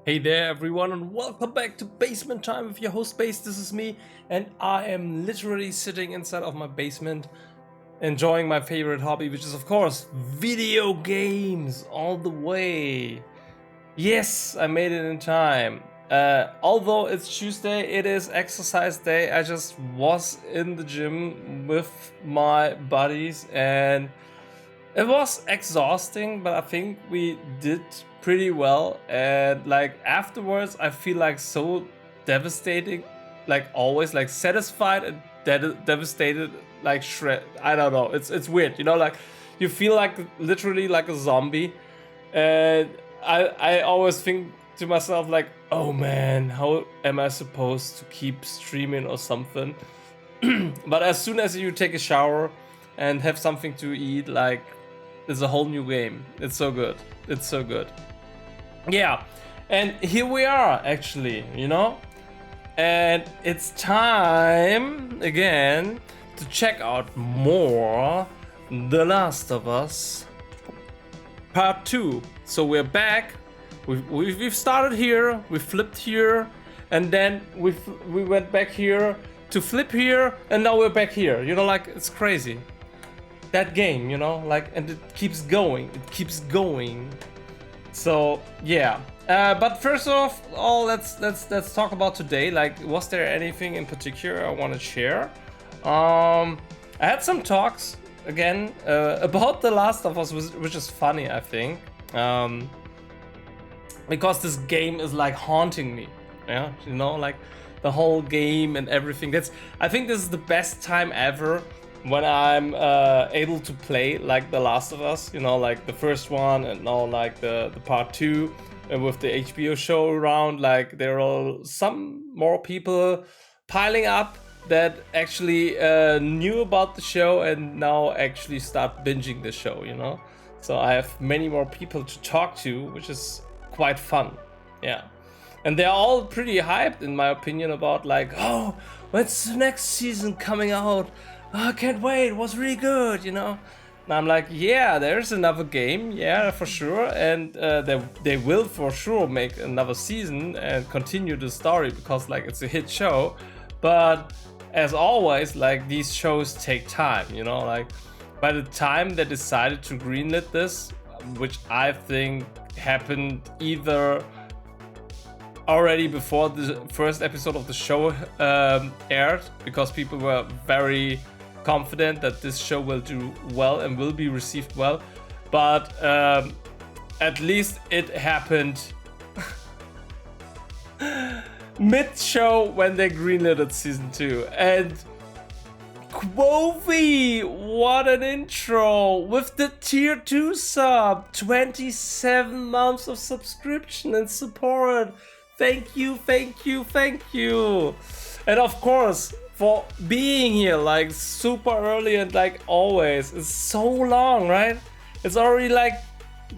Hey there everyone and welcome back to Basement Time with your host Base. This is me and I am literally sitting inside of my basement enjoying my favorite hobby, which is of course video games all the way. Yes, I made it in time. Although it's Tuesday, it is exercise day. I just was in the gym with my buddies and it was exhausting, but I think we did pretty well. And like afterwards, I feel like so devastating, like always, like satisfied and devastated, like shred. I don't know. It's weird, you know. Like you feel like literally like a zombie, and I always think to myself like, oh man, how am I supposed to keep streaming or something? But as soon as you take a shower and have something to eat, like it's a whole new game. It's so good. It's so good. Yeah, and here we are actually, you know? And it's time again to check out more The Last of Us Part 2. So we're back. We've started here, we flipped here, and then we went back here to flip here, and now we're back here. You know, like it's crazy. That game, you know, like, and it keeps going. It keeps going. So yeah. But first of all, let's talk about today. Like, was there anything in particular I want to share? I had some talks again about The Last of Us, which is funny, I think, because this game is like haunting me. Yeah, you know, like the whole game and everything. I think this is the best time ever when I'm able to play like The Last of Us, you know, like the first one and now like the part 2 with the HBO show around. Like there are some more people piling up that actually knew about the show and now actually start binging the show, you know. So I have many more people to talk to, which is quite fun. Yeah. And they're all pretty hyped in my opinion about like, oh, when's the next season coming out? Oh, I can't wait, it was really good, you know. And I'm like, yeah, there's another game, yeah, for sure. And they will for sure make another season and continue the story because like it's a hit show. But as always, like these shows take time, you know, like by the time they decided to greenlit this, which I think happened either already before the first episode of the show aired, because people were very confident that this show will do well and will be received well, but at least it happened mid-show when they greenlit season 2. And Quovi, what an intro with the tier 2 sub, 27 months of subscription and support. Thank you, thank you, thank you. And of course, for being here like super early and like always. It's so long, right? It's already like,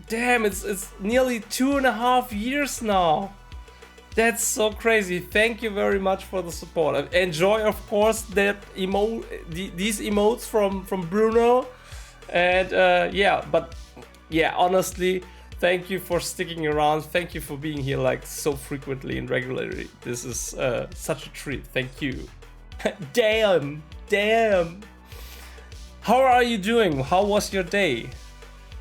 damn, it's nearly 2.5 years now. That's so crazy. Thank you very much for the support. Enjoy, of course, that these emotes from Bruno. And yeah, but yeah, honestly, thank you for sticking around. Thank you for being here like so frequently and regularly. This is such a treat. Thank you. Damn. How are you doing? How was your day?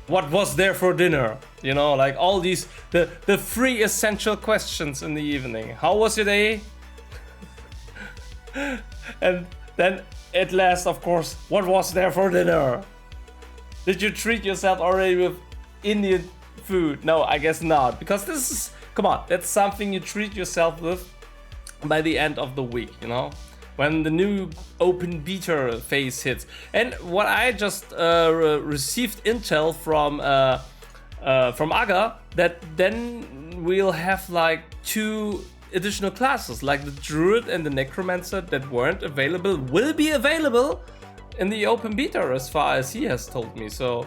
What was there for dinner? You know, like all these, the 3 essential questions in the evening. How was your day? And then at last, of course, what was there for dinner? Did you treat yourself already with Indian food? No, I guess not. Because this is, come on, that's something you treat yourself with by the end of the week, you know? When the new open beta phase hits. And what I just received intel from Aga, that then we'll have like 2 additional classes, like the Druid and the Necromancer that weren't available, will be available in the open beta as far as he has told me. So,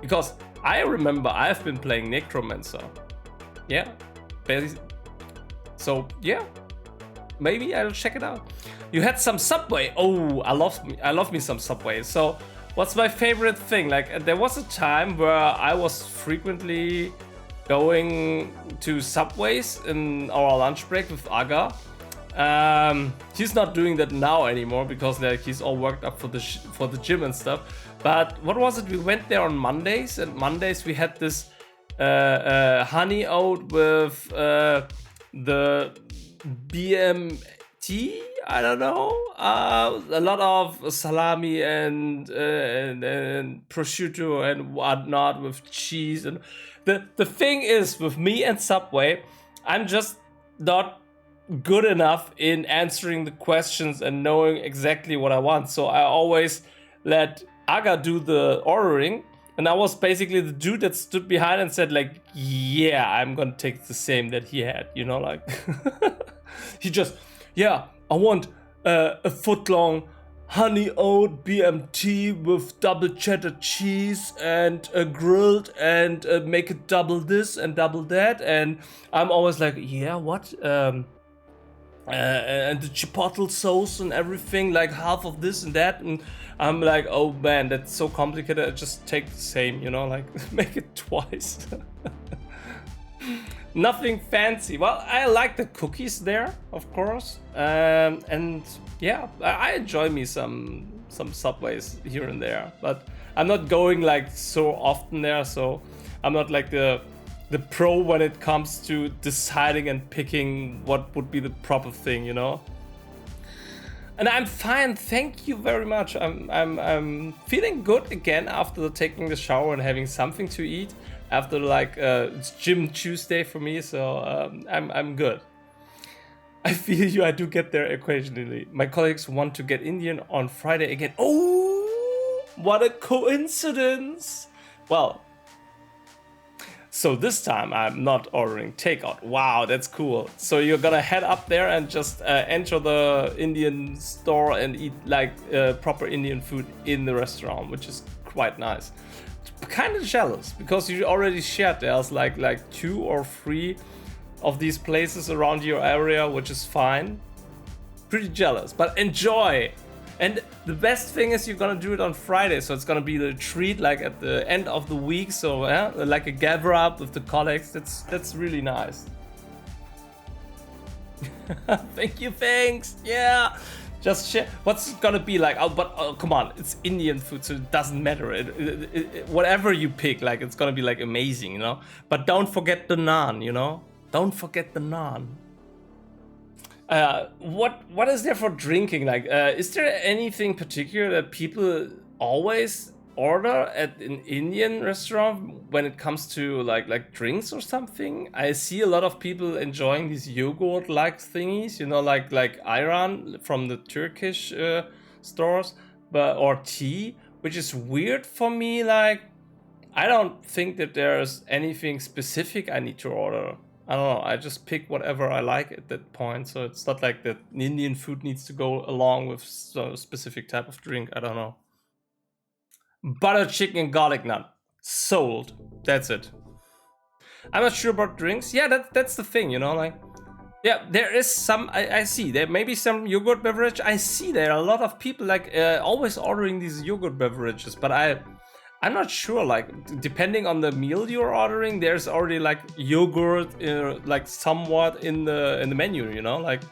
because I remember I've been playing Necromancer. Yeah. So, yeah. Maybe I'll check it out. You had some Subway. Oh, I love me some Subway. So what's my favorite thing? Like there was a time where I was frequently going to Subways in our lunch break with Aga. He's not doing that now anymore because like he's all worked up for the gym and stuff. But what was it? We went there on Mondays, and Mondays we had this honey oat with the BMT. I don't know. A lot of salami and prosciutto and whatnot with cheese. And the thing is, with me and Subway, I'm just not good enough in answering the questions and knowing exactly what I want. So I always let Aga do the ordering, and I was basically the dude that stood behind and said like, yeah, I'm gonna take the same that he had, you know, like he just, yeah, I want a foot-long honey oat BMT with double cheddar cheese and grilled, and make it double this and double that. And I'm always like, yeah, what? And the chipotle sauce and everything, like half of this and that. And I'm like, oh man, that's so complicated. I just take the same, you know, like make it twice. Nothing fancy. Well, I like the cookies there, of course, and yeah, I enjoy me some Subways here and there, but I'm not going like so often there, so I'm not like the pro when it comes to deciding and picking what would be the proper thing, you know. And I'm fine, thank you very much. I'm feeling good again after taking the shower and having something to eat. After like it's Gym Tuesday for me, so I'm good. I feel you. I do get there occasionally. My colleagues want to get Indian on Friday again. Oh, what a coincidence! Well, so this time I'm not ordering takeout. Wow, that's cool. So you're gonna head up there and just enter the Indian store and eat like proper Indian food in the restaurant, which is quite nice. Kind of jealous because you already shared there's like 2 or 3 of these places around your area, which is fine. Pretty jealous, but enjoy. And the best thing is you're gonna do it on Friday, so it's gonna be the treat like at the end of the week. So like a gather up with the colleagues. That's really nice. Thank you, thanks. Yeah. Just share. What's it gonna be like? Oh, come on, it's Indian food, so it doesn't matter. Whatever you pick, like it's gonna be like amazing, you know. But don't forget the naan, you know. Don't forget the naan. What is there for drinking? Like, is there anything particular that people always order at an Indian restaurant when it comes to like drinks or something? I see a lot of people enjoying these yogurt-like thingies, you know, like ayran from the Turkish stores, or tea, which is weird for me. Like, I don't think that there's anything specific I need to order. I don't know, I just pick whatever I like at that point, so it's not like that Indian food needs to go along with a specific type of drink. I don't know. Butter chicken and garlic naan. Sold. That's it. I'm not sure about drinks. Yeah, that's the thing, you know, like, yeah, there is some, I see, there may be some yogurt beverage. I see there are a lot of people like always ordering these yogurt beverages, but I'm not sure, like, depending on the meal you're ordering, there's already like yogurt like somewhat in the menu, you know, like,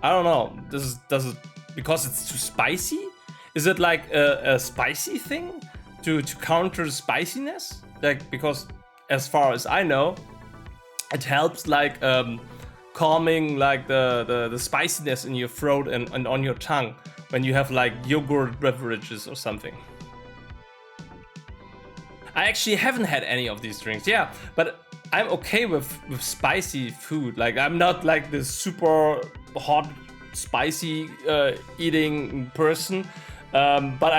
I don't know, does it because it's too spicy? Is it like a spicy thing to counter spiciness? Like, because as far as I know, it helps like calming like the spiciness in your throat and on your tongue when you have like yogurt beverages or something. I actually haven't had any of these drinks, yeah, but I'm okay with spicy food. Like, I'm not like the super hot, spicy eating person. But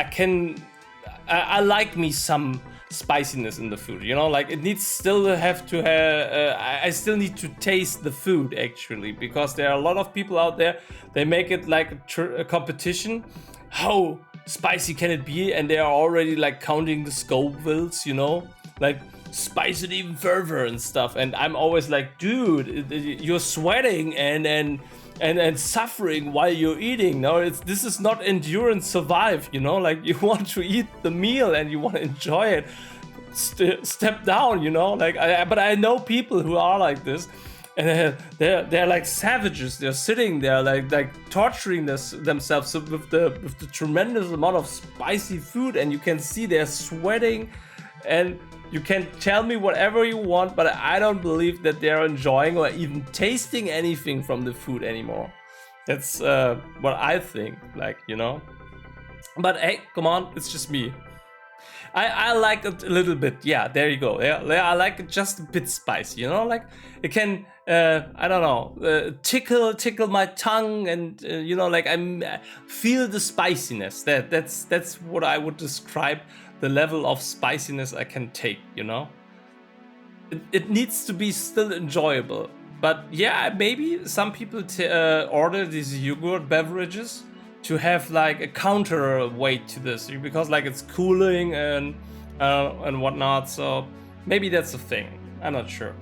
I like me some spiciness in the food, you know, like it needs still to have to have, I still need to taste the food actually, because there are a lot of people out there, they make it like a competition. How spicy can it be? And they are already like counting the Scovilles, you know, like spice it even further and stuff. And I'm always like, dude, you're sweating and suffering while you're eating. No, this is not endurance survive, you know, like you want to eat the meal and you want to enjoy it. step down, you know. Like, but I know people who are like this, and they're like savages. They're sitting there like torturing themselves with the tremendous amount of spicy food, and you can see they're sweating, and you can tell me whatever you want, but I don't believe that they're enjoying or even tasting anything from the food anymore. That's what I think, like, you know. But hey, come on, it's just me. I like it a little bit. Yeah, there you go. Yeah, I like it just a bit spicy, you know, like it can, I don't know, tickle my tongue, and you know, like I feel the spiciness. That's what I would describe the level of spiciness I can take, you know. It needs to be still enjoyable. But yeah, maybe some people order these yogurt beverages to have like a counterweight to this, because like it's cooling and whatnot. So maybe that's a thing. I'm not sure.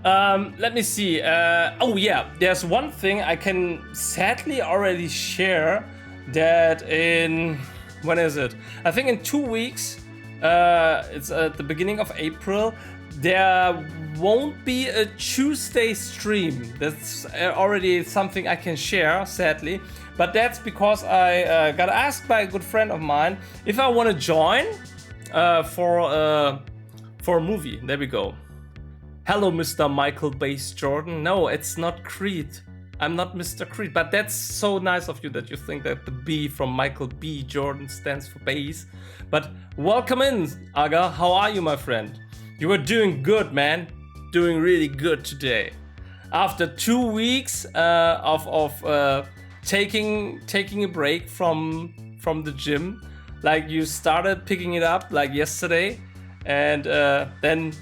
Let me see. Oh yeah, there's one thing I can sadly already share, that in, when is it? I think in 2 weeks. It's at the beginning of April. There won't be a Tuesday stream. That's already something I can share, sadly. But that's because I got asked by a good friend of mine if I want to join for a movie. There we go. Hello, Mr. Michael Base Jordan. No, it's not Creed. I'm not Mr. Creed, but that's so nice of you that you think that the B from Michael B. Jordan stands for base. But welcome in, Aga. How are you, my friend? You were doing good, man. Doing really good today. After 2 weeks of taking a break from the gym, like you started picking it up like yesterday, and then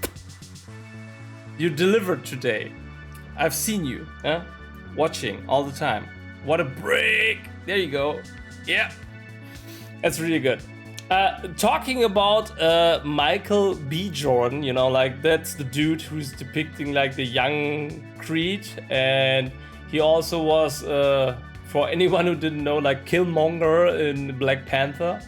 you delivered today. I've seen you, watching all the time. What a break! There you go. Yeah, that's really good. Talking about Michael B. Jordan, you know, like that's the dude who's depicting like the young Creed, and he also was, for anyone who didn't know, like Killmonger in Black Panther.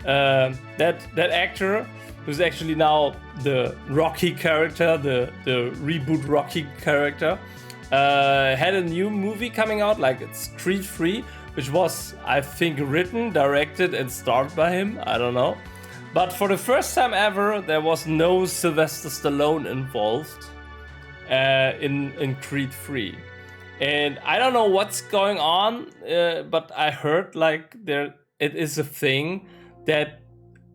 That actor, who's actually now the Rocky character, the reboot Rocky character, had a new movie coming out, like it's Creed 3, which was, I think, written, directed, and starred by him. I don't know. But for the first time ever, there was no Sylvester Stallone involved in Creed 3. And I don't know what's going on, but I heard like it is a thing that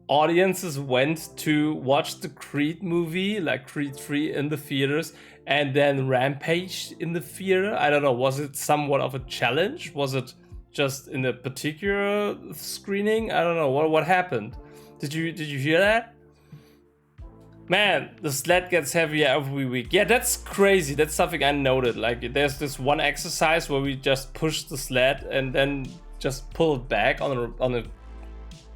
audiences went to watch the Creed movie, like Creed 3 in the theaters, and then rampaged in the theater. I don't know, was it somewhat of a challenge? Was it just in a particular screening? I don't know what happened. Did you hear that? Man, the sled gets heavier every week. Yeah, that's crazy. That's something I noted. Like there's this one exercise where we just push the sled and then just pull it back on a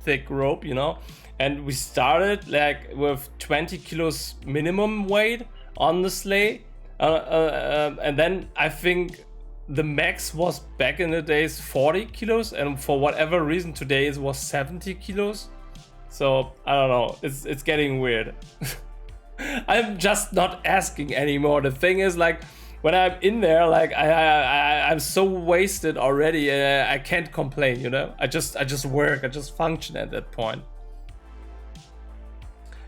thick rope, you know. And we started like with 20 kilos minimum weight on the sleigh, and then I think the max was back in the days 40 kilos, and for whatever reason today it was 70 kilos. So I don't know, it's getting weird. I'm just not asking anymore. The thing is, like, when I'm in there, like I'm so wasted already, I can't complain, you know. I just work, I just function at that point.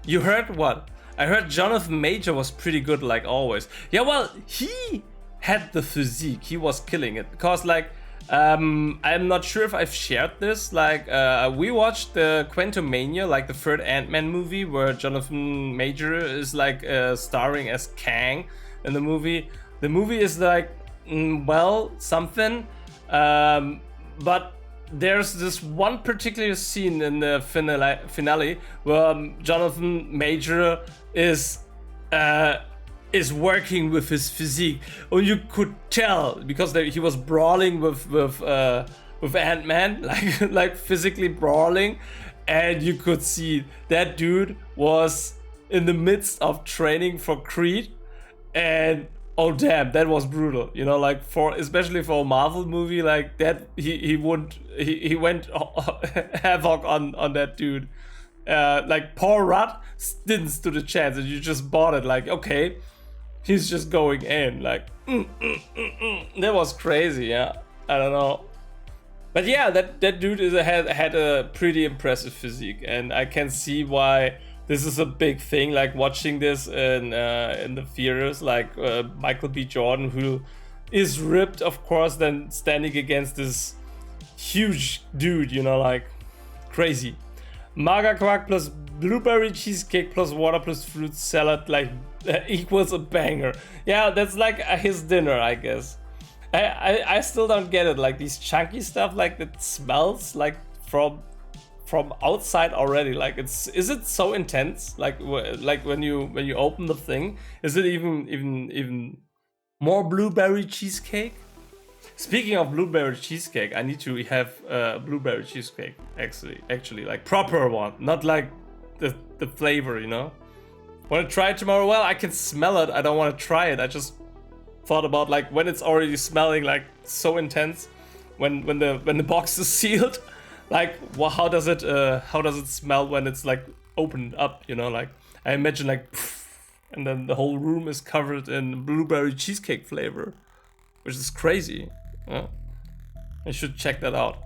You heard what? I heard Jonathan Major was pretty good, like always. Yeah, well, he had the physique. He was killing it because, like, I'm not sure if I've shared this. Like, we watched the Quantumania, like the third Ant-Man movie, where Jonathan Major is like starring as Kang in the movie. The movie is like, well, something, but there's this one particular scene in the finale where Jonathan Major is working with his physique, and you could tell because he was brawling with Ant-Man, like physically brawling, and you could see that dude was in the midst of training for Creed, and oh damn, that was brutal, you know, like especially for a Marvel movie like that. He went havoc on that dude. Like Paul Rudd didn't stood a chance, and you just bought it. Like, okay, he's just going in. Like, that was crazy. Yeah, I don't know. But yeah, that dude had a pretty impressive physique, and I can see why this is a big thing. Like watching this in the theaters, like Michael B. Jordan, who is ripped, of course, then standing against this huge dude, you know, like crazy. Maga quark plus blueberry cheesecake plus water plus fruit salad, like equals a banger. Yeah, that's like his dinner, I guess. I still don't get it. Like these chunky stuff, like that smells like from outside already. Like is it so intense? Like when you open the thing, is it even more blueberry cheesecake? Speaking of blueberry cheesecake, I need to have blueberry cheesecake actually like proper one, not like the flavor, you know. Want to try it tomorrow? Well, I can smell it. I don't want to try it. I just thought about like when it's already smelling like so intense, when the box is sealed, like well, how does it smell when it's like opened up, you know? Like I imagine like and then the whole room is covered in blueberry cheesecake flavor, which is crazy. Yeah. I should check that out.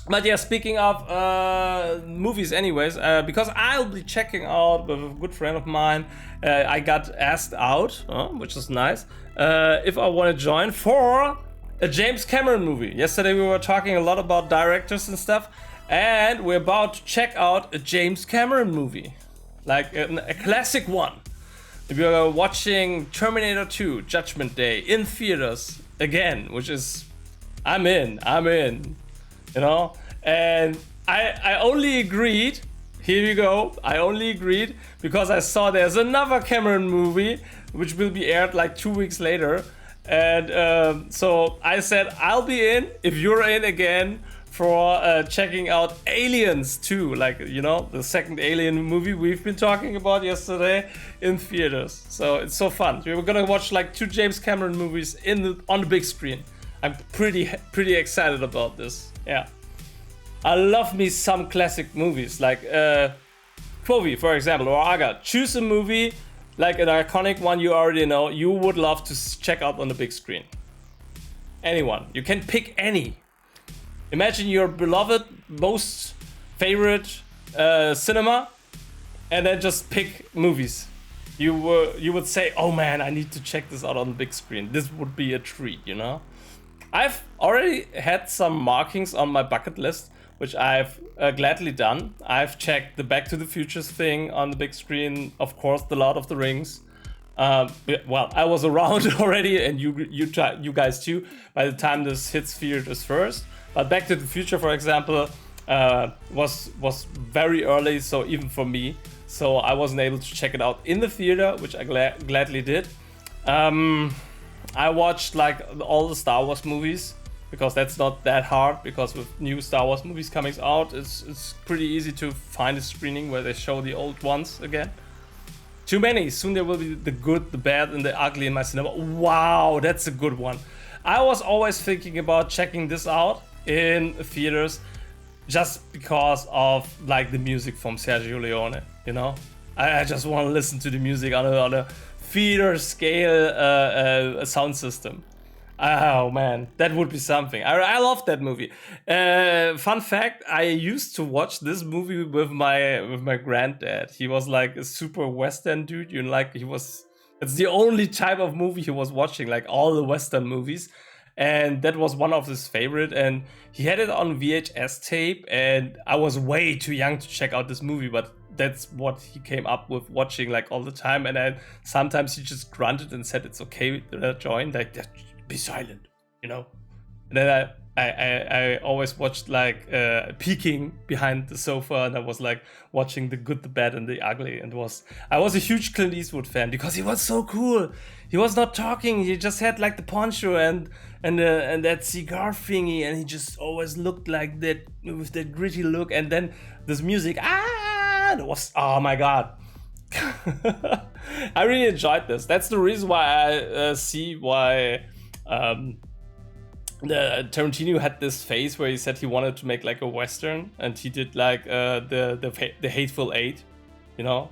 But yeah, speaking of movies anyways, because I'll be checking out with a good friend of mine, I got asked out, which is nice, if I want to join for a James Cameron movie. Yesterday we were talking a lot about directors and stuff, and we're about to check out a James Cameron movie. Like a classic one. We are watching Terminator 2, Judgment Day, in theaters again, which is, I'm in. You know, and I only agreed, here we go, I only agreed because I saw there's another Cameron movie which will be aired like 2 weeks later, and so I said I'll be in if you're in again for checking out Aliens 2, like, you know, the second Alien movie we've been talking about yesterday in theaters. So it's so fun. We're gonna watch like 2 James Cameron movies on the big screen. I'm pretty excited about this. Yeah, I love me some classic movies like Quovi, for example, or Aga. Choose a movie like an iconic one you already know you would love to check out on the big screen. Anyone, you can pick any. Imagine your beloved, most favorite cinema, and then just pick movies. You would say, oh man, I need to check this out on the big screen. This would be a treat, you know. I've already had some markings on my bucket list, which I've gladly done. I've checked the Back to the Futures thing on the big screen, of course, The Lord of the Rings. Well, I was around already, and you guys too, by the time this hits theaters first. But Back to the Future, for example, was very early, so even for me, so I wasn't able to check it out in the theater, which I gladly did. I watched like all the Star Wars movies because that's not that hard, because with new Star Wars movies coming out, it's pretty easy to find a screening where they show the old ones again. Too many. Soon there will be the good, the bad, and the ugly in my cinema. Wow, that's a good one. I was always thinking about checking this out in theaters just because of like the music from Sergio Leone, you know? I just want to listen to the music on a theater scale sound system. Oh man, that would be something. I love that movie. Fun fact, I used to watch this movie with my granddad. He was like a super Western dude, you know, like it's the only type of movie he was watching, like all the Western movies. And that was one of his favorite, and he had it on VHS tape, and I was way too young to check out this movie, but that's what he came up with watching like all the time. And then sometimes he just grunted and said it's okay to join, like be silent, you know. And then I always watched like peeking behind the sofa, and I was like watching the good, the bad, and the ugly. And I was a huge Clint Eastwood fan because he was so cool. He was not talking. He just had like the poncho and that cigar thingy, and he just always looked like that with that gritty look. And then this music, that was, oh my god. I really enjoyed this. That's the reason why I see why Tarantino had this phase where he said he wanted to make like a western, and he did like the Hateful Eight, you know,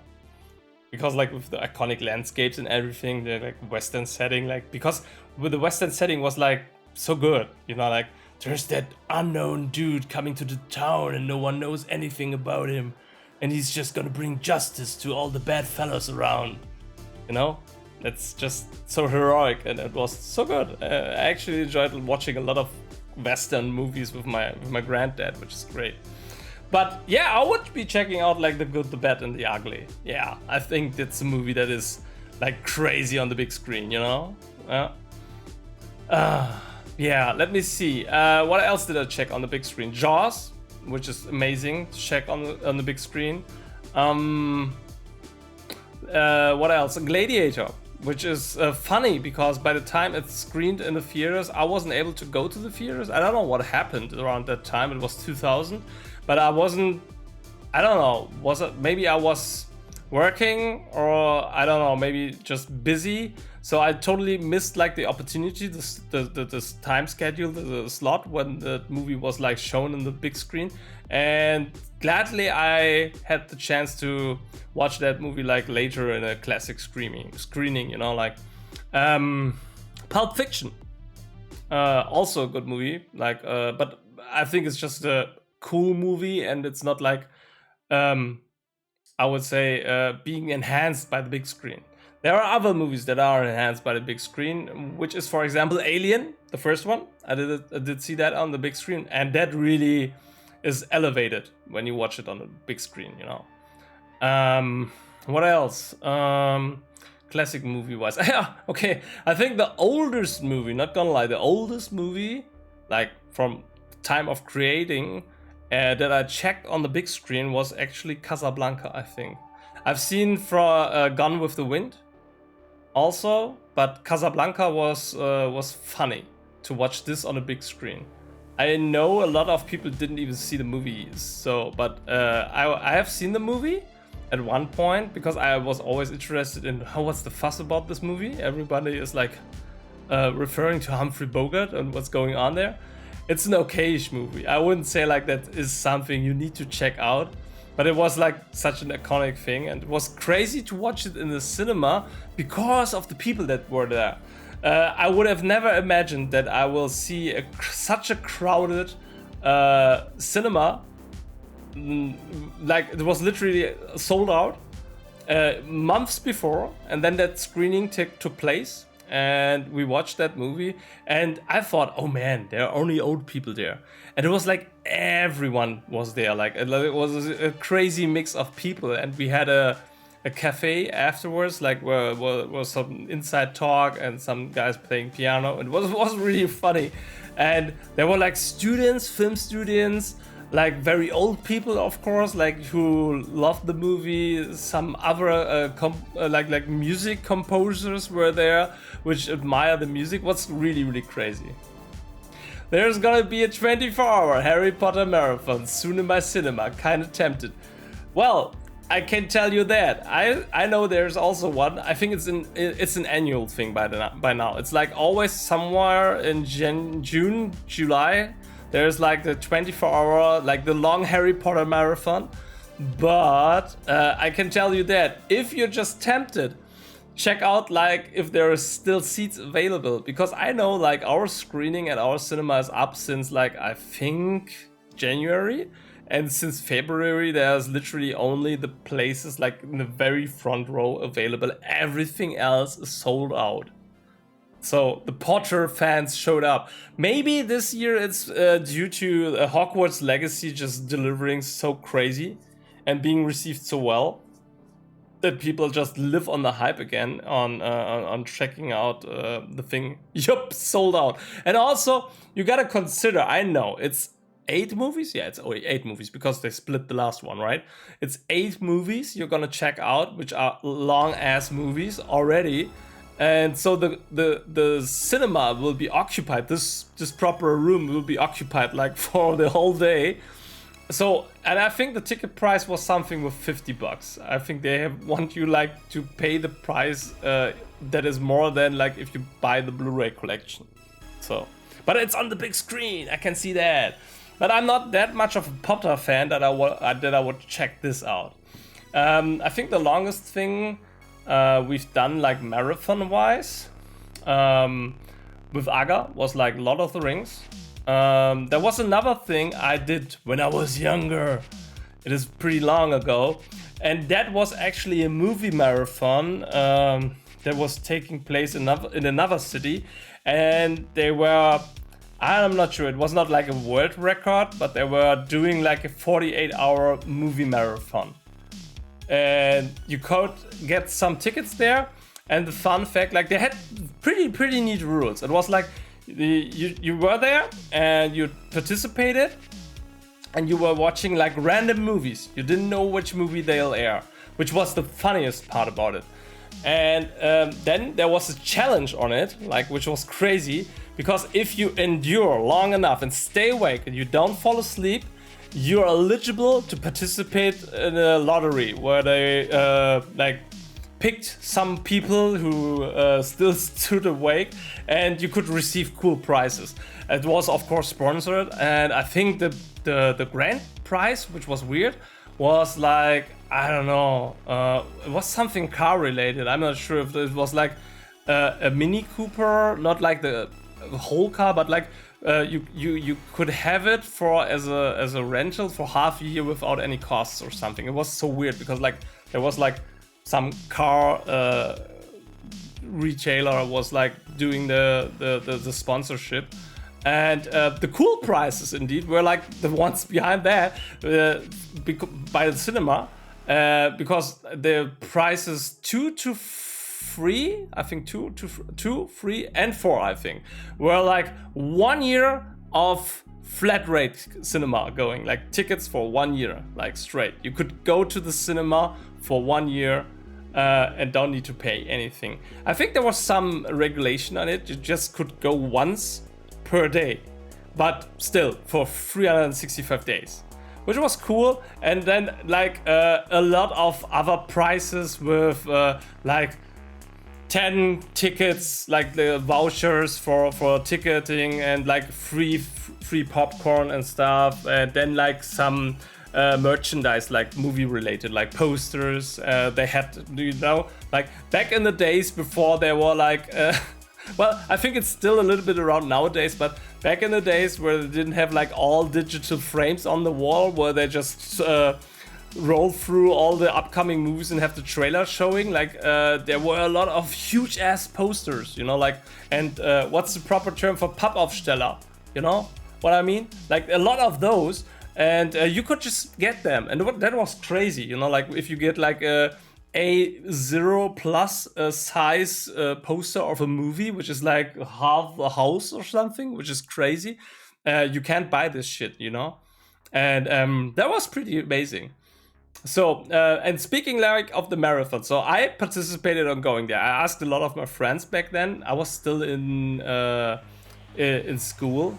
because like with the iconic landscapes and everything, the like western setting, like because with the western setting was like so good, you know, like there's that unknown dude coming to the town and no one knows anything about him, and he's just gonna bring justice to all the bad fellows around, you know. It's just so heroic, and it was so good. I actually enjoyed watching a lot of Western movies with my granddad, which is great. But yeah, I would be checking out like The Good, the Bad, and the Ugly. Yeah, I think that's a movie that is like crazy on the big screen, you know? Yeah, let me see. What else did I check on the big screen? Jaws, which is amazing to check on the big screen. What else? Gladiator, which is funny because by the time it's screened in the theaters, I wasn't able to go to the theaters. I don't know what happened around that time. It was 2000, but I don't know, was it, maybe I was working, or I don't know, maybe just busy. So I totally missed like the opportunity, the time schedule, the slot when the movie was like shown in the big screen. And gladly I had the chance to watch that movie like later in a classic screening, you know, like Pulp Fiction. Also a good movie, like but I think it's just a cool movie, and it's not like I would say being enhanced by the big screen. There are other movies that are enhanced by the big screen, which is, for example, Alien, the first one. I did see that on the big screen, and that really is elevated when you watch it on the big screen, you know. What else? Classic movie-wise. Yeah, okay. I think the oldest movie, not gonna lie, the oldest movie, like from time of creating, that I checked on the big screen was actually Casablanca, I think. I've seen from Gone with the Wind also, but Casablanca was funny to watch this on a big screen. I know a lot of people didn't even see the movie, so but I have seen the movie at one point because I was always interested in what's the fuss about this movie. Everybody is like referring to Humphrey Bogart and what's going on there. It's an okayish movie. I wouldn't say like that is something you need to check out, but it was like such an iconic thing, and it was crazy to watch it in the cinema because of the people that were there. I would have never imagined that I will see such a crowded cinema. Like it was literally sold out months before, and then that screening took place, and we watched that movie, and I thought, oh man, there are only old people there, and it was like everyone was there. Like it was a crazy mix of people, and we had a cafe afterwards, like where was some inside talk and some guys playing piano. It was really funny, and there were like students, film students, like very old people, of course, like who loved the movie. Some other like music composers were there, which admire the music. What's really crazy. There's gonna be a 24-hour Harry Potter marathon soon in my cinema. Kinda tempted. Well, I can tell you that. I know there's also one. I think it's an annual thing by now. It's like always somewhere in June, July. There's like the 24-hour, like the long Harry Potter marathon. But I can tell you that if you're just tempted, check out like if there are still seats available, because I know like our screening at our cinema is up since like I think January. And since February, there's literally only the places like in the very front row available. Everything else is sold out. So the Potter fans showed up. Maybe this year it's due to Hogwarts Legacy just delivering so crazy and being received so well that people just live on the hype again on checking out the thing. Yup, sold out. And also, you gotta consider, I know, it's 8 movies? Yeah, it's only 8 movies because they split the last one, right? It's 8 movies you're gonna check out, which are long-ass movies already. And so the cinema will be occupied. This proper room will be occupied like for the whole day. So, and I think the ticket price was something with $50. I think they want you like to pay the price that is more than like if you buy the Blu-ray collection. So, But it's on the big screen, I can see that. But I'm not that much of a Potter fan that I would check this out. I think the longest thing we've done like marathon wise with Aga was like Lord of the Rings. There was another thing I did when I was younger. It is pretty long ago, and that was actually a movie marathon that was taking place in another city, and they were, I'm not sure, it was not like a world record, but they were doing like a 48-hour movie marathon. And you could get some tickets there, and the fun fact, like they had pretty neat rules. It was like you were there and you participated, and you were watching like random movies. You didn't know which movie they'll air, which was the funniest part about it. And then there was a challenge on it, like, which was crazy, because if you endure long enough and stay awake and you don't fall asleep, you're eligible to participate in a lottery where they like picked some people who still stood awake, and you could receive cool prizes. It was of course sponsored, and I think the grand prize, which was weird, was like, I don't know, it was something car related. I'm not sure if it was like a Mini Cooper, not like the whole car, but like you could have it for as a rental for half a year without any costs or something. It was so weird because like there was like some car retailer was like doing the sponsorship. And the cool prizes indeed were like the ones behind that by the cinema, because the prices 2 to 3, I think 2, 3, and 4, I think, were like 1 year of flat rate cinema going, like tickets for 1 year, like straight. You could go to the cinema for 1 year and don't need to pay anything. I think there was some regulation on it. You just could go once per day, but still for 365 days, which was cool. And then like a lot of other prizes with like 10 tickets, like the vouchers for ticketing, and like free popcorn and stuff, and then like some merchandise, like movie related, like posters. They had, you know, like back in the days before there were like well, I think it's still a little bit around nowadays, but back in the days where they didn't have like all digital frames on the wall, where they just roll through all the upcoming movies and have the trailer showing, like there were a lot of huge ass posters, you know, like, and what's the proper term for Pappaufsteller, you know what I mean? Like a lot of those, and you could just get them, and that was crazy, you know, like if you get like a 0+ size poster of a movie, which is like half a house or something, which is crazy. You can't buy this shit, you know, and that was pretty amazing. So and speaking like of the marathon, so I participated on going there. I asked a lot of my friends back then. I was still in school.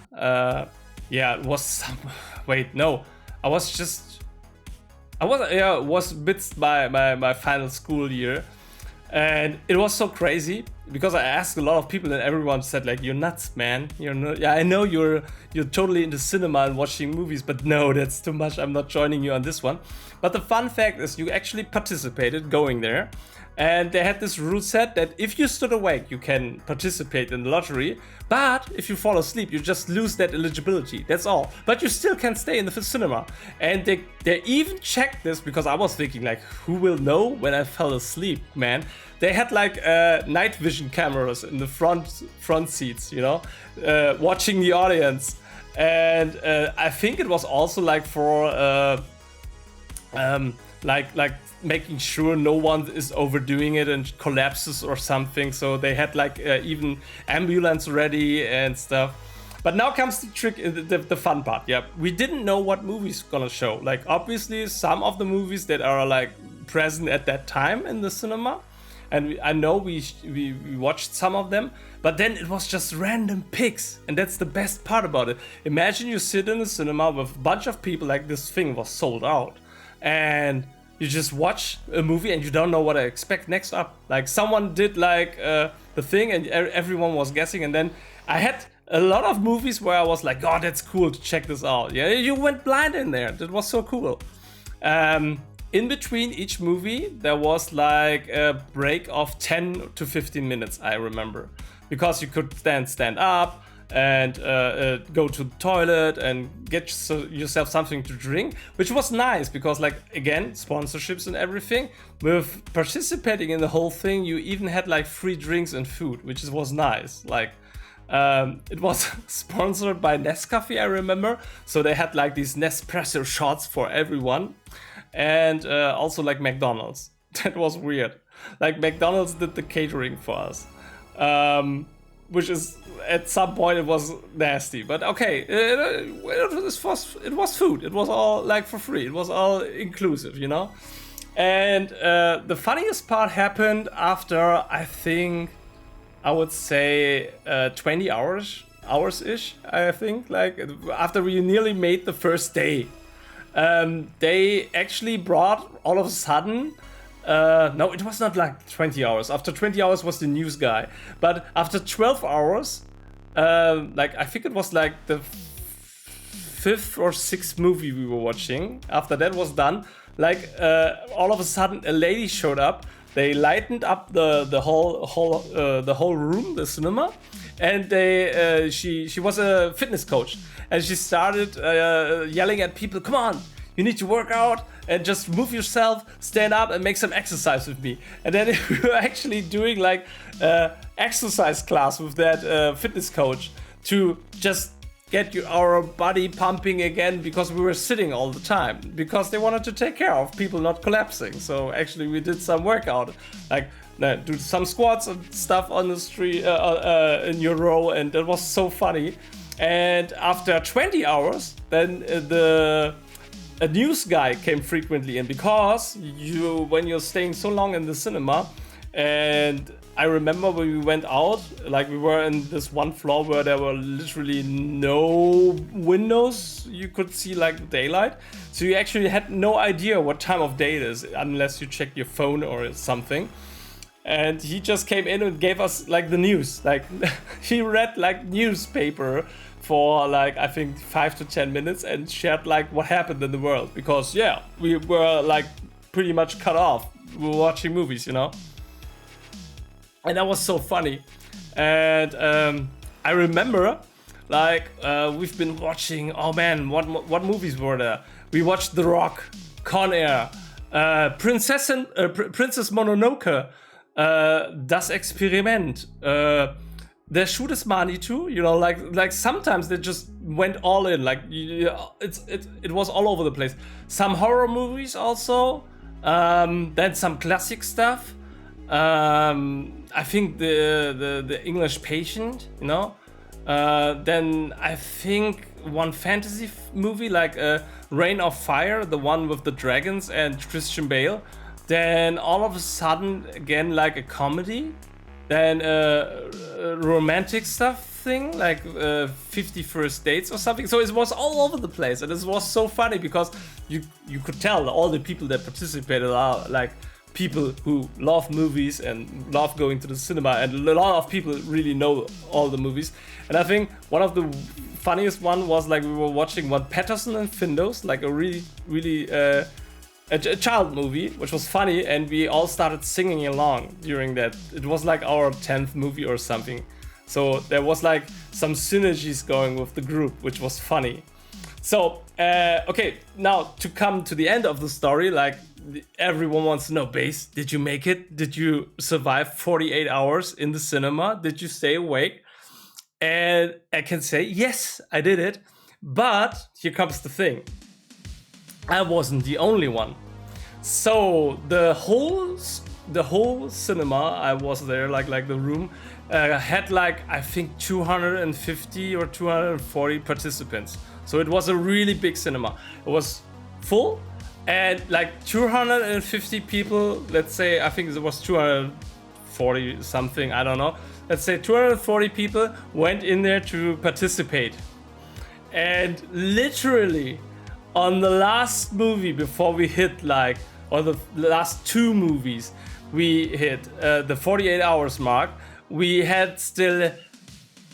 Yeah, it was some. Wait, no, I was midst my final school year, and it was so crazy because I asked a lot of people and everyone said like, "You're nuts, man. You're not, yeah, I know you're totally into cinema and watching movies, but no, that's too much. I'm not joining you on this one." But the fun fact is you actually participated going there, and they had this rule set that if you stood awake, you can participate in the lottery, but if you fall asleep, you just lose that eligibility. That's all. But you still can stay in the cinema. And they even checked this, because I was thinking like, who will know when I fell asleep, man? They had like night vision cameras in the front seats, you know, watching the audience. And I think it was also like for like making sure no one is overdoing it and collapses or something. So they had like even ambulance ready and stuff. But now comes the trick, the fun part. Yeah, we didn't know what movies gonna show. Like obviously some of the movies that are like present at that time in the cinema, and I know we watched some of them, but then it was just random picks, and that's the best part about it. Imagine you sit in the cinema with a bunch of people, like this thing was sold out, and you just watch a movie and you don't know what I expect next up. Like someone did like the thing and everyone was guessing, and then I had a lot of movies where I was like, oh, that's cool to check this out. Yeah, you went blind in there. That was so cool. In between each movie, there was like a break of 10 to 15 minutes, I remember. Because you could stand up and go to the toilet and get yourself something to drink, which was nice because, like, again, sponsorships and everything. With participating in the whole thing, you even had like free drinks and food, which was nice. Like, it was sponsored by Nescafe, I remember. So they had like these Nespresso shots for everyone. And also like McDonald's. That was weird. Like, McDonald's did the catering for us. Which is, at some point, it was nasty. But okay, it was food. It was all like for free. It was all inclusive, you know? And the funniest part happened after, I think, I would say 20 hours-ish, I think. Like, after we nearly made the first day. They actually brought, all of a sudden, no, it was not like 20 hours. After 20 hours was the news guy. But after 12 hours, like, I think it was like the 5th or 6th movie we were watching. After that was done, like, all of a sudden a lady showed up. They lightened up the whole room, the cinema, and she was a fitness coach, and she started yelling at people, "Come on, you need to work out and just move yourself, stand up and make some exercise with me." And then we were actually doing like exercise class with that fitness coach to just get our body pumping again, because we were sitting all the time, because they wanted to take care of people not collapsing. So actually we did some workout, like do some squats and stuff on the street in your row, and that was so funny. And after 20 hours, then a news guy came frequently in, because when you're staying so long in the cinema, and I remember when we went out, like, we were in this one floor where there were literally no windows. You could see like daylight. So you actually had no idea what time of day it is unless you checked your phone or something. And he just came in and gave us like the news. Like, he read like newspaper for like, I think 5 to 10 minutes and shared like what happened in the world. Because yeah, we were like pretty much cut off. We were watching movies, you know? And that was so funny. And I remember, like, we've been watching, oh man, what movies were there? We watched The Rock, Con Air, Princess Mononoke, Das Experiment, Der Schuh des Manitou, you know, like sometimes they just went all in, like, it was all over the place. Some horror movies also, then some classic stuff. I think the English Patient, you know. Then I think one fantasy movie like Reign of Fire, the one with the dragons and Christian Bale. Then all of a sudden again like a comedy. Then a romantic stuff thing like 50 First Dates or something. So it was all over the place, and it was so funny because you could tell all the people that participated are like people who love movies and love going to the cinema, and a lot of people really know all the movies. And I think one of the funniest one was like we were watching one Patterson and Findus, like a really a child movie, which was funny, and we all started singing along during that. It was like our 10th movie or something, so there was like some synergies going with the group, which was funny. So okay, now to come to the end of the story, like, everyone wants to know, Base, did you make it? Did you survive 48 hours in the cinema? Did you stay awake? And I can say, yes, I did it. But here comes the thing. I wasn't the only one. So the whole cinema, I was there, like the room, had like, I think 250 or 240 participants. So it was a really big cinema. It was full. And like 250 people, let's say, I think it was 240 something, I don't know. Let's say 240 people went in there to participate. And literally on the last movie before we hit like, or the last two movies, we hit the 48 hours mark, we had still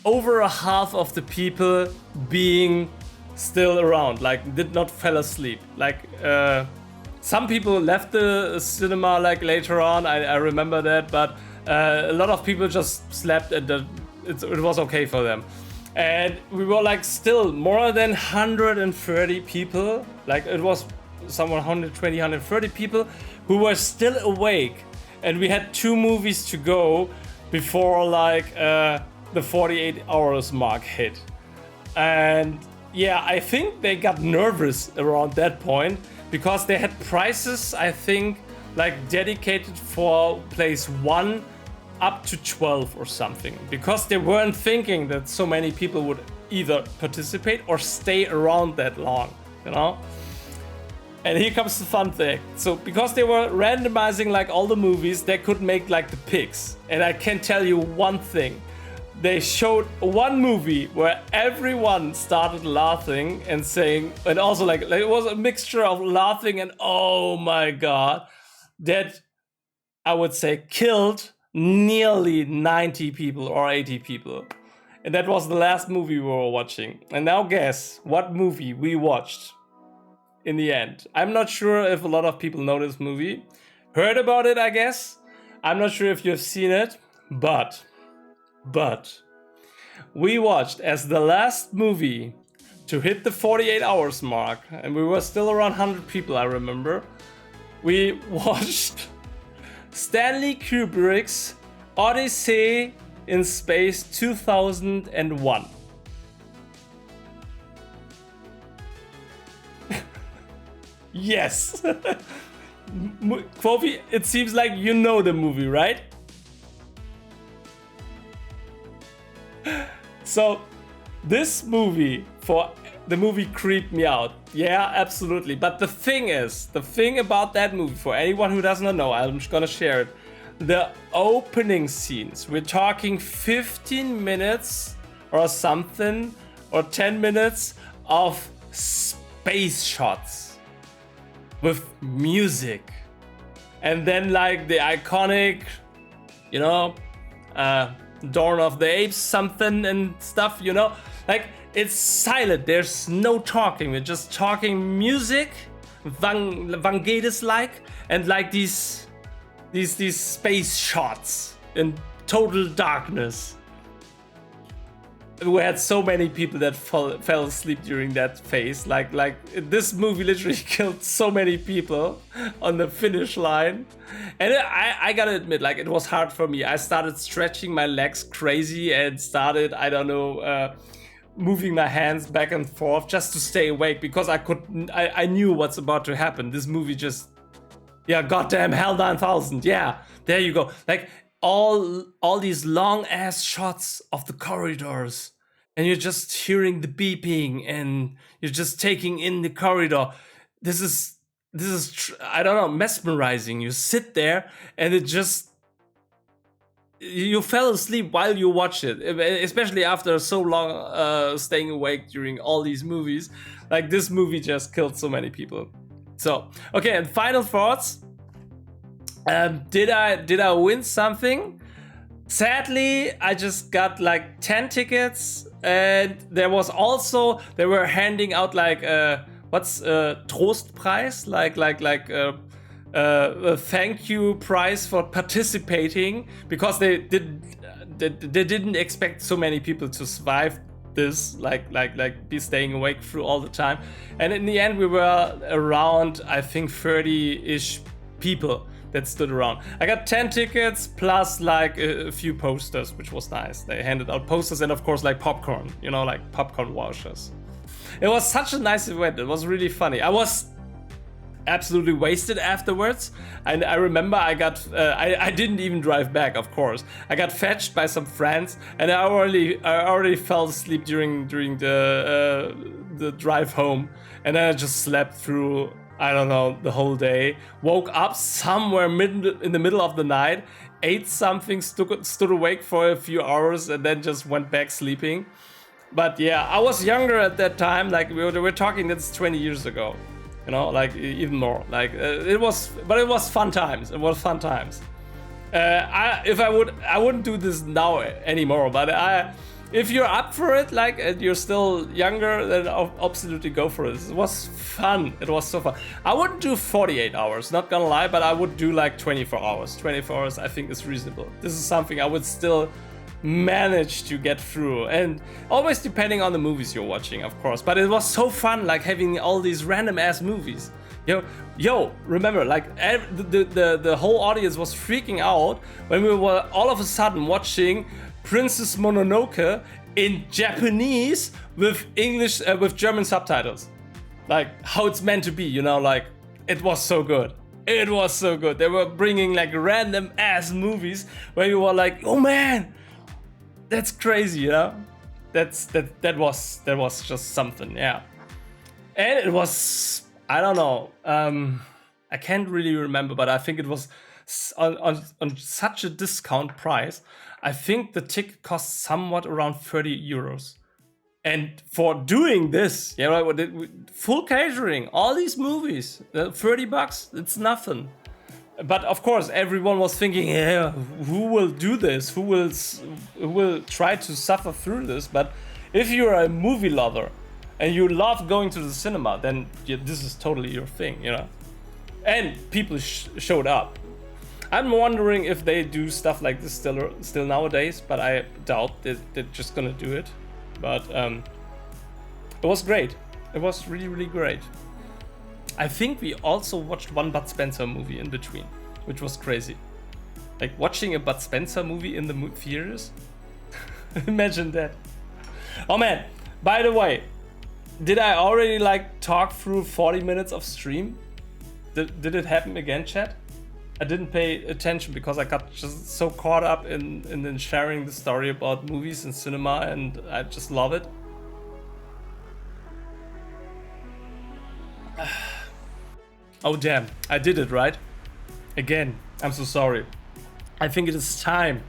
over a half of the people being still around, like did not fall asleep. Like some people left the cinema like later on, I remember that, but a lot of people just slept and it was okay for them. And we were like still more than 130 people, like it was somewhere 120, 130 people who were still awake. And we had 2 movies to go before like the 48 hours mark hit. And yeah, I think they got nervous around that point because they had prices, I think, like dedicated for place 1 up to 12 or something, because they weren't thinking that so many people would either participate or stay around that long, you know? And here comes the fun thing. So because they were randomizing like all the movies, they could make like the picks. And I can tell you one thing. They showed one movie where everyone started laughing and saying, and also like it was a mixture of laughing and oh my God, that I would say killed nearly 90 people or 80 people. And that was the last movie we were watching. And now guess what movie we watched in the end. I'm not sure if a lot of people know this movie. Heard about it, I guess. I'm not sure if you've seen it, but we watched as the last movie to hit the 48 hours mark, and we were still around 100 people, I remember. We watched Stanley Kubrick's Odyssey in Space 2001. Yes. Kofi, it seems like you know the movie, right? So this movie, for the movie creeped me out. Yeah, absolutely. But the thing about that movie, for anyone who does not know, I'm just gonna share it. The opening scenes, we're talking 15 minutes or something, or 10 minutes of space shots with music. And then like the iconic, you know, Dawn of the Apes something and stuff, you know, like it's silent, there's no talking, we're just talking music, Vangelis like, and like these space shots in total darkness. We had so many people that fell asleep during that phase. Like this movie literally killed so many people on the finish line. And I gotta admit, like it was hard for me. I started stretching my legs crazy and started, I don't know, moving my hands back and forth just to stay awake, because I knew what's about to happen. This movie just, yeah, goddamn Hell 9000. Yeah, there you go. Like all these long ass shots of the corridors, and you're just hearing the beeping and you're just taking in the corridor. This is I don't know, mesmerizing. You sit there and it just, you fell asleep while you watch it, especially after so long staying awake during all these movies. Like this movie just killed so many people. So okay, and final thoughts. Did I win something? Sadly, I just got like 10 tickets, and they were handing out like what's Trostpreis, like a thank you prize for participating, because they didn't expect so many people to survive this, like be staying awake through all the time. And in the end, we were around, I think, 30-ish people that stood around. I got 10 tickets plus like a few posters, which was nice. They handed out posters and of course like popcorn, you know, like popcorn vouchers. It was such a nice event. It was really funny. I was absolutely wasted afterwards. And I remember I got, I didn't even drive back, of course. I got fetched by some friends, and I already fell asleep during the drive home. And then I just slept through, I don't know, the whole day. Woke up somewhere in the middle of the night, ate something, stood awake for a few hours, and then just went back sleeping. But yeah, I was younger at that time. Like we're talking, that's 20 years ago. You know, like even more. Like it was fun times. It was fun times. I wouldn't do this now anymore. But if you're up for it, like, and you're still younger, then absolutely go for it. It was fun. It was so fun. I wouldn't do 48 hours, not gonna lie, but I would do like 24 hours. 24 hours, I think, is reasonable. This is something I would still manage to get through, and always depending on the movies you're watching, of course. But it was so fun, like having all these random ass movies. Yo, remember, like the whole audience was freaking out when we were all of a sudden watching Princess Mononoke in Japanese with English with German subtitles, like how it's meant to be, you know. Like, it was so good. It was so good. They were bringing like random ass movies where you were like, oh man, that's crazy, you know. That was just something, yeah. And it was, I don't know, I can't really remember, but I think it was on such a discount price. I think the ticket cost somewhat around 30 euros. And for doing this, you know, full catering, all these movies, 30 bucks, it's nothing. But of course, everyone was thinking, yeah, who will do this? Who will try to suffer through this? But if you're a movie lover and you love going to the cinema, then yeah, this is totally your thing, you know. And people showed up. I'm wondering if they do stuff like this still nowadays, but I doubt they're just gonna do it. But it was great. It was really, really great. I think we also watched one Bud Spencer movie in between, which was crazy. Like watching a Bud Spencer movie in the theaters. Imagine that. Oh man, by the way, did I already like talk through 40 minutes of stream? Did it happen again, chat? I didn't pay attention because I got just so caught up in sharing the story about movies and cinema, and I just love it. Oh damn, I did it, right? Again, I'm so sorry. I think it is time.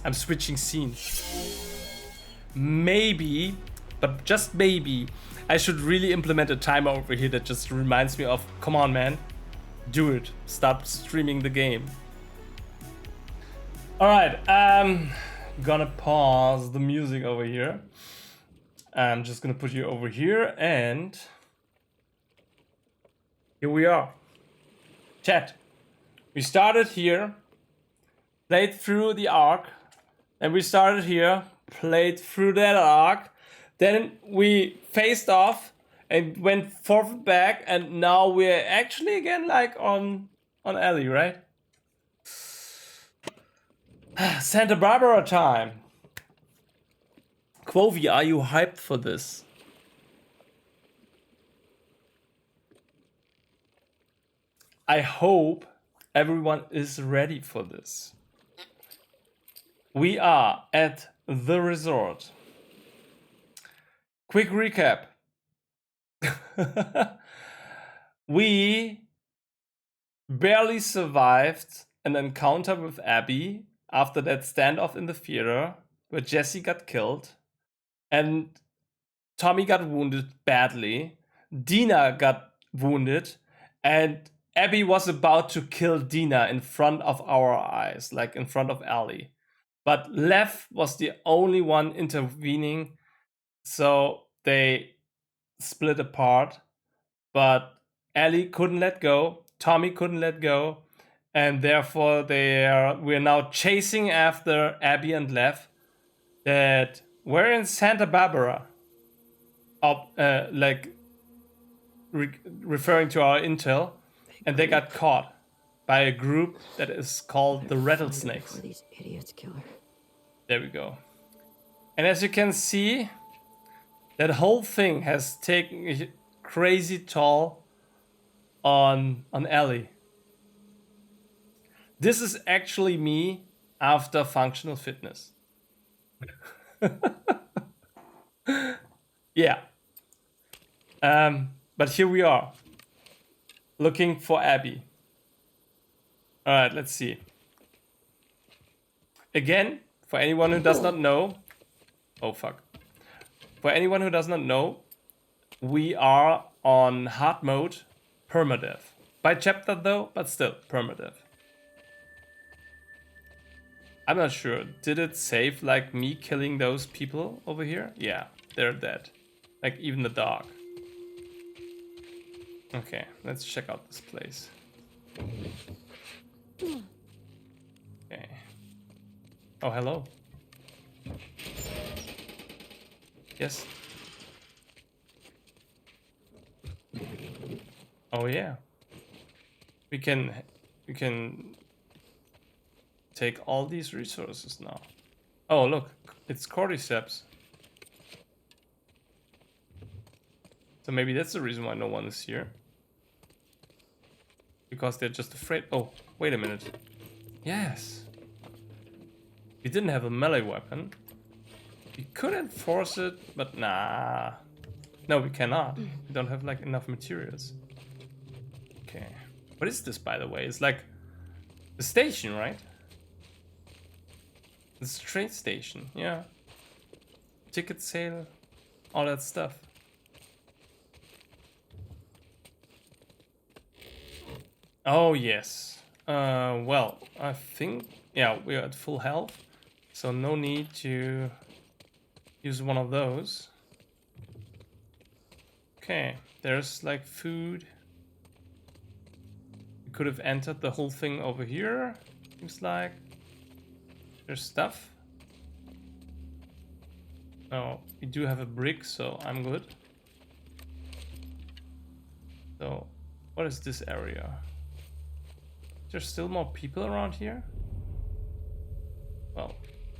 I'm switching scenes. Maybe, but just maybe, I should really implement a timer over here that just reminds me of, come on man, do it, stop streaming the game. Alright, gonna pause the music over here. I'm just gonna put you over here, and here we are. Chat, we started here, played through the arc, and we started here, played through that arc, then we faced off and went forward back, and now we're actually again like on Ellie, right? Santa Barbara time. Quovi, are you hyped for this? I hope everyone is ready for this. We are at the resort. Quick recap. We barely survived an encounter with Abby after that standoff in the theater where Jesse got killed and Tommy got wounded badly. Dina got wounded, and Abby was about to kill Dina in front of our eyes, like in front of Ellie. But Lev was the only one intervening, so they split apart. But Ellie couldn't let go, Tommy couldn't let go, and therefore we're now chasing after Abby and Lev that were in Santa Barbara, referring to our intel, and they got caught by a group that is called the Rattlesnakes. These idiots kill her. There we go. And as you can see, that whole thing has taken a crazy toll on Ellie. This is actually me after functional fitness. Yeah. But here we are, looking for Abby. All right, let's see. Again, for anyone who does not know, oh fuck. For anyone who does not know, we are on hard mode, PermaDeath. By chapter though, but still, PermaDeath. I'm not sure. Did it save like me killing those people over here? Yeah, they're dead. Like even the dog. Okay, let's check out this place. Okay. Oh, hello. Yes. Oh yeah. We can take all these resources now. Oh look, it's cordyceps. So maybe that's the reason why no one is here. Because they're just afraid. Oh, wait a minute. Yes. We didn't have a melee weapon. We could enforce it, but nah. No, we cannot. We don't have like enough materials. Okay. What is this, by the way? It's like the station, right? It's a train station, yeah. Ticket sale, all that stuff. Oh, yes. Well, I think, yeah, we're at full health. So no need to use one of those. Okay, there's like food. We could have entered the whole thing over here. Seems like there's stuff. Oh, we do have a brick, so I'm good. So, what is this area? There's still more people around here? Well,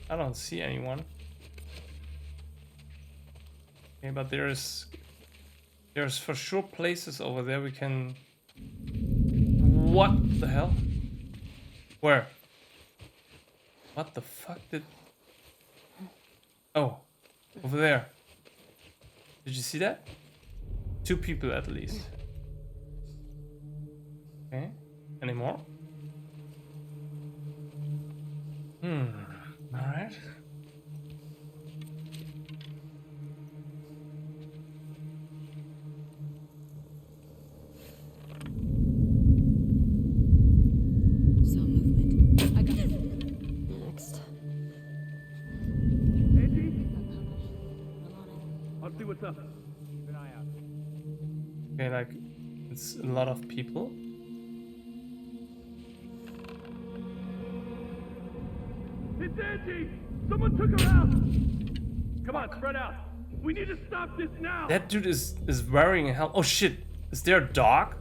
I don't see anyone. Okay, but there's for sure places over there we can... What the hell? Where? What the fuck did... Oh, over there. Did you see that? 2 people at least. Okay, any more? Alright. Saw movement. I got it. Next. I'll see what's up. Keep an eye out. Okay, like, it's a lot of people. It's Angie! Someone took her out! Come on, spread out. We need to stop this now! That dude is wearing a helmet. Oh shit, is there a dog?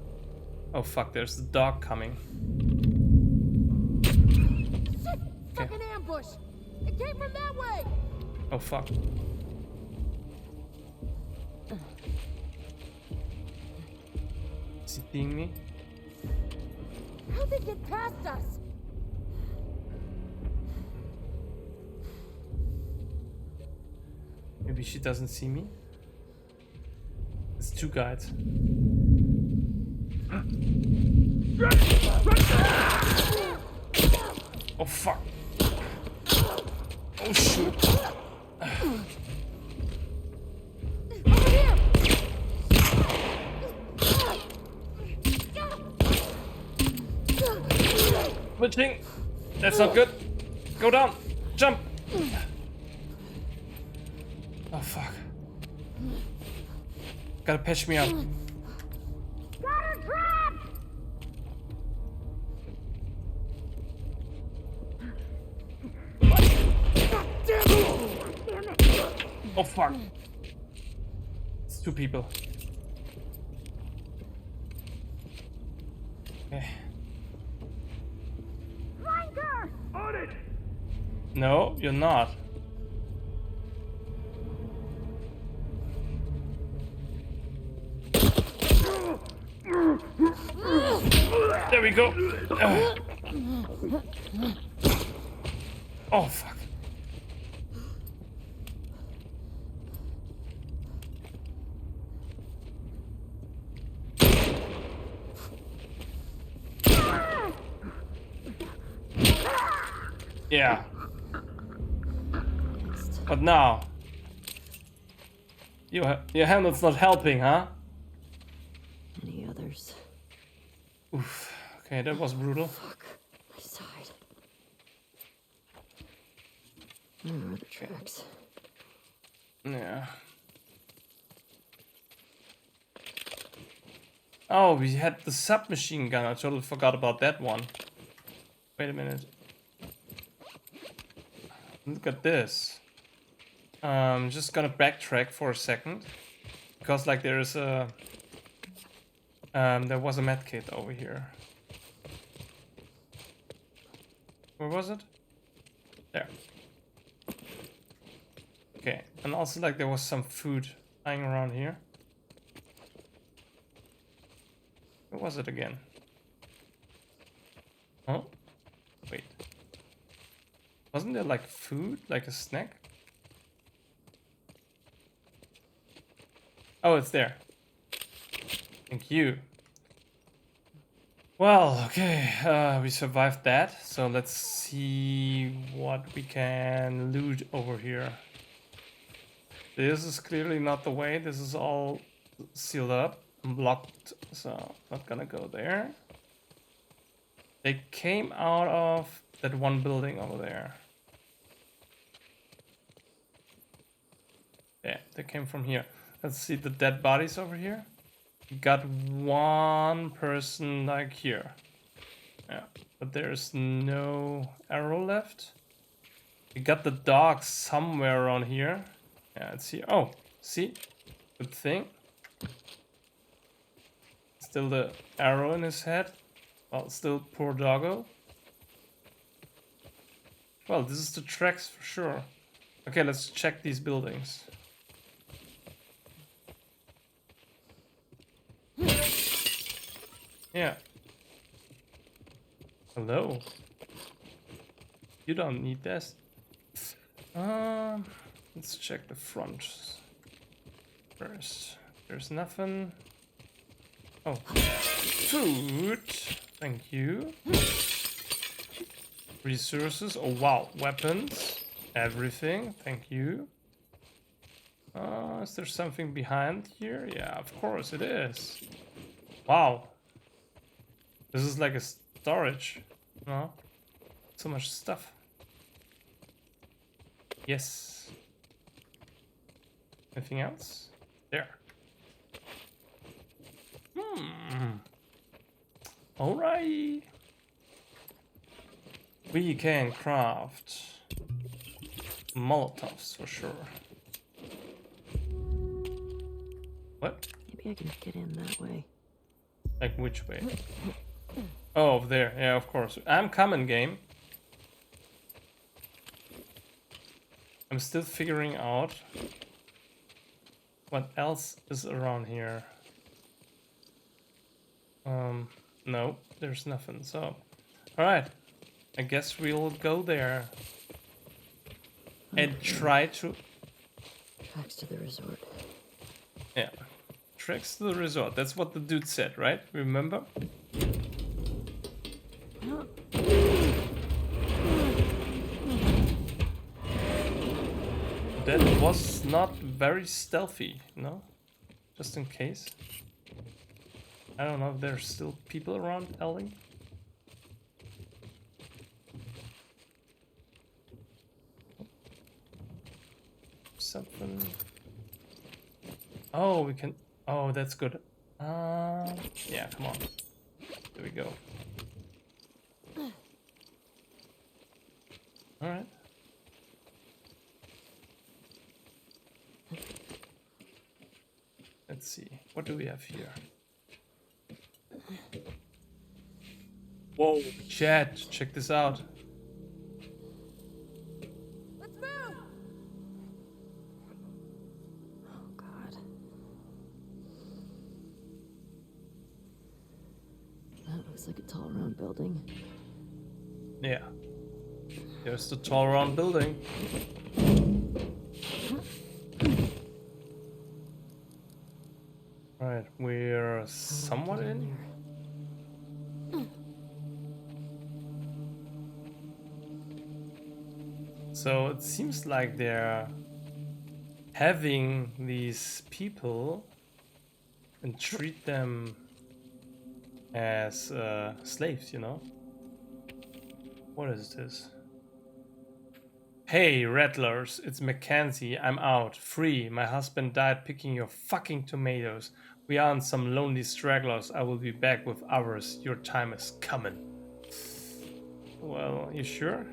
Oh fuck, there's the dog coming. Shit! Fucking ambush! It came from that way! Oh fuck. Is he seeing me? How'd they get past us? Maybe she doesn't see me. It's 2 guys. Oh fuck. Oh shoot. Over here! Switching. That's not good. Go down. Jump. Oh fuck. Gotta patch me up. Got her trapped! Damn it! Oh fuck. It's 2 people. Okay. Find her! On it! No, you're not. There we go. Oh fuck. Yeah. But now, your helmet's not helping, huh? Any others? Oof. Okay, that was brutal. Fuck. My side. There are the tracks. Yeah. Oh, we had the submachine gun. I totally forgot about that one. Wait a minute. Look at this. Just gonna backtrack for a second. Because like there's a... there was a medkit over here. Where was it? There. Okay, and also like there was some food lying around here. Where was it again? Oh, wait. Wasn't there like food, like a snack? Oh, it's there. Thank you. Well, okay, we survived that. So let's see what we can loot over here. This is clearly not the way. This is all sealed up and blocked, so not gonna go there. They came out of that one building over there. Yeah, they came from here. Let's see the dead bodies over here. We got one person like here. Yeah, but there's no arrow left. We got the dog somewhere around here. Yeah, it's here. Oh, see? Good thing. Still the arrow in his head. Well, still poor doggo. Well, this is the tracks for sure. Okay, let's check these buildings. Yeah. Hello. You don't need this. Let's check the front first. There's nothing. Oh, food. Thank you. Resources. Oh wow, weapons. Everything. Thank you. Is there something behind here? Yeah, of course it is. Wow. This is like a storage. No? So much stuff. Yes. Anything else? There. Alright. We can craft Molotovs for sure. What? Maybe I can get in that way. Like which way? Oh, over there. Yeah, of course. I'm coming, game. I'm still figuring out what else is around here. No, there's nothing. So, alright. I guess we'll go there. And try to... Tracks to the resort. Yeah. Tracks to the resort. That's what the dude said, right? Remember? That was not very stealthy, no? Just in case. I don't know if there's still people around Ellie. Something. Oh, we can. Oh, that's good. Yeah, come on. There we go. All right. Let's see. What do we have here? Whoa, chat, check this out. Let's move! Oh, God. That looks like a tall, round building. Yeah. There's the tall round building. Alright, we're somewhat in. So it seems like they're having these people and treat them as slaves, you know? What is this? Hey, Rattlers, it's Mackenzie. I'm out. Free. My husband died picking your fucking tomatoes. We aren't some lonely stragglers. I will be back with others. Your time is coming. Well, you sure?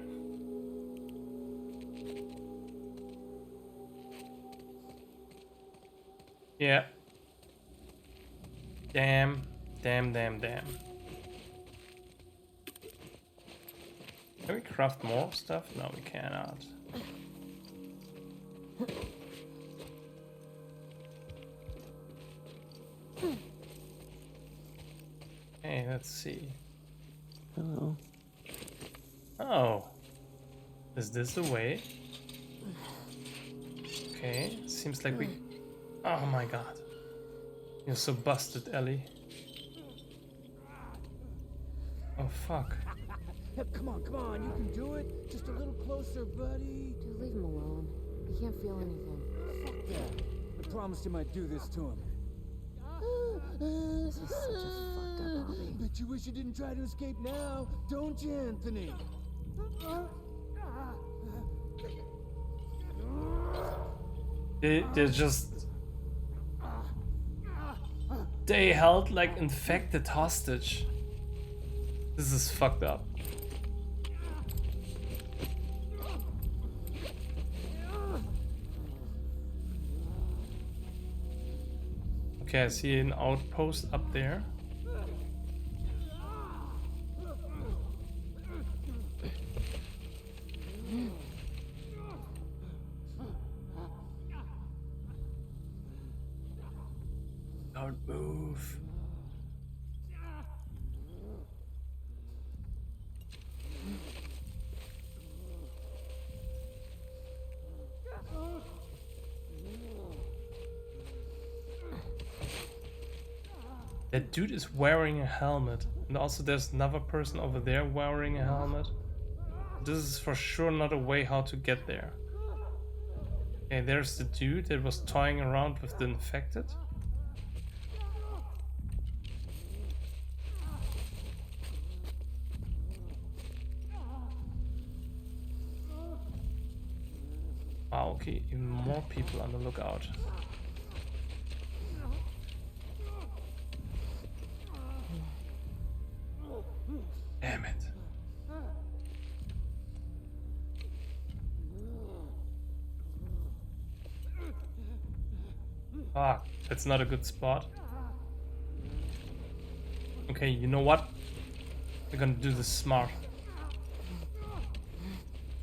Yeah. Damn. Damn. Can we craft more stuff? No, we cannot. Hey, let's see. Hello. Oh. Is this the way? Okay, seems like we... Oh my god. You're so busted, Ellie. Oh fuck. Come on, you can do it. Just a little closer, buddy. Dude, leave him alone. He can't feel anything. Fuck that. I promised him I'd do this to him. This is such a fucked up hobby. Bet you wish you didn't try to escape now, don't you, Anthony? They're just... They held like infected hostage. This is fucked up. Okay, I see an outpost up there. Don't move. That dude is wearing a helmet, and also there's another person over there wearing a helmet. This is for sure not a way how to get there. Okay, there's the dude that was toying around with the infected. Wow, okay, even more people on the lookout. Damn it. Fuck, that's not a good spot. Okay, you know what? We're gonna do this smart.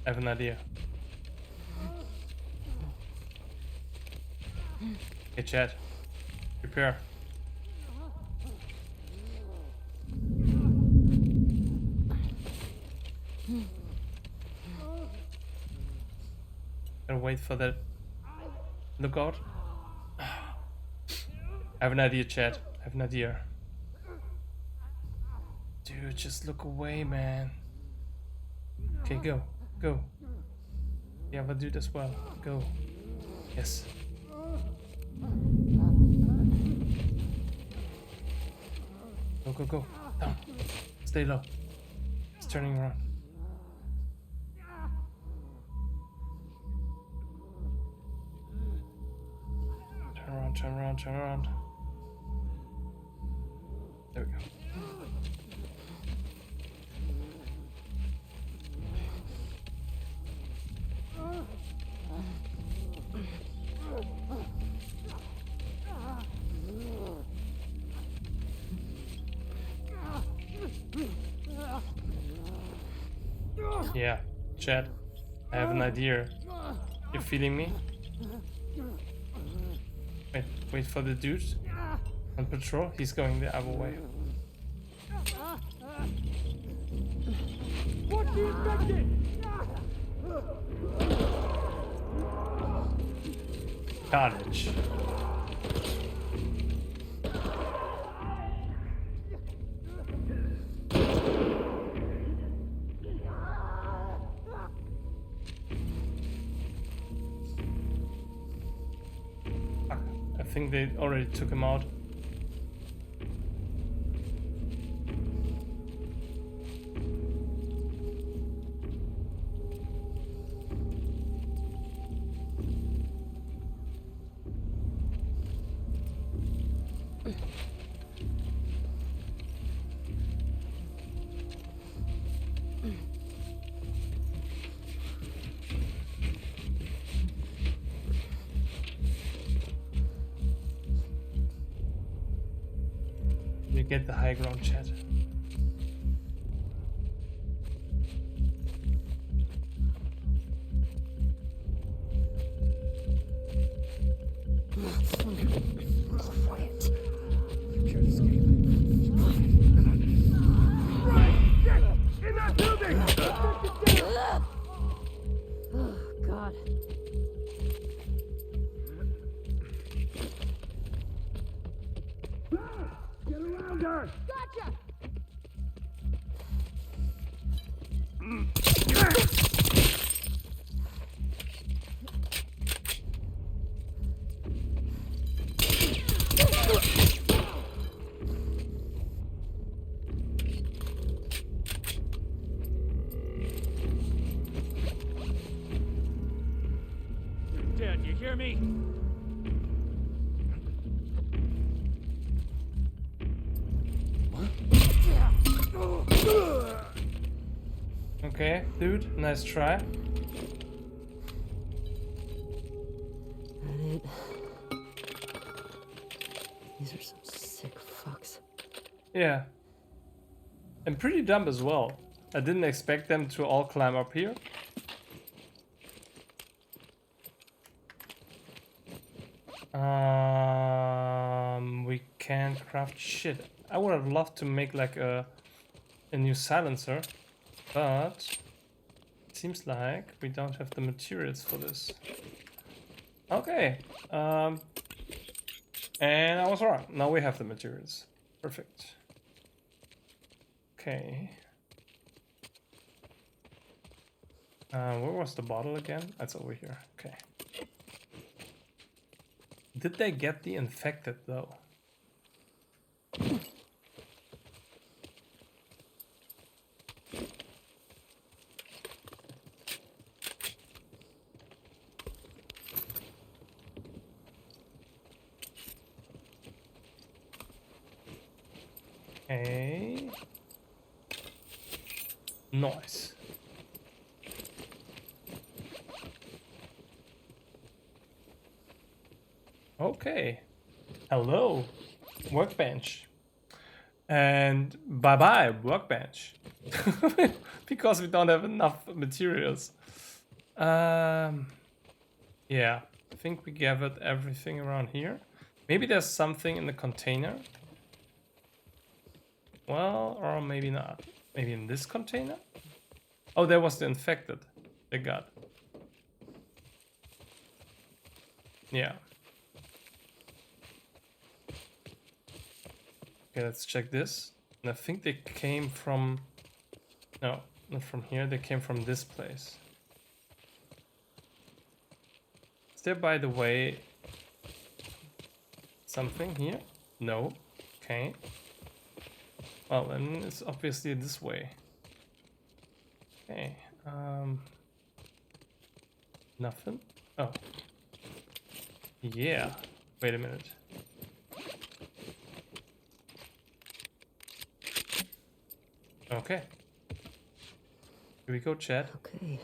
I have an idea. Hey Chad, prepare. Gotta wait for that lookout. I have an idea, Chad. I have an idea. Dude, just look away, man. Okay, go. Go. The other dude as well. Go. Yes. Go, go, go. Down. Stay low. It's turning around. Turn around, turn around, turn around. There we go. Yeah, Chad, I have an idea. You feeling me? Wait for the dude on patrol. He's going the other way. Watch the infected! Carnage. I think they already took him out. You get the high ground, chat. Quiet. Right! Shit! In that building! Oh, God. Get around her! Gotcha! Dad, you hear me? Okay, dude, nice try. That it? These are some sick fucks. Yeah. And pretty dumb as well. I didn't expect them to all climb up here. We can't craft shit. I would have loved to make like a new silencer, but it seems like we don't have the materials for this. Okay. And I was wrong. Now we have the materials. Perfect. Okay. Where was the bottle again? That's over here. Okay. Did they get the infected though? Okay. Nice. Okay. Hello, workbench. And bye-bye, workbench. Because we don't have enough materials. Yeah, I think we gathered everything around here. Maybe there's something in the container. Well, or maybe not. Maybe in this container? Oh, there was the infected they got. Yeah. Okay, let's check this. And I think they came from... No, not from here. They came from this place. Is there, by the way, something here? No. Okay. Well, then it's obviously this way. Okay. Nothing? Oh. Yeah. Wait a minute. Okay. Here we go, chat. Okay.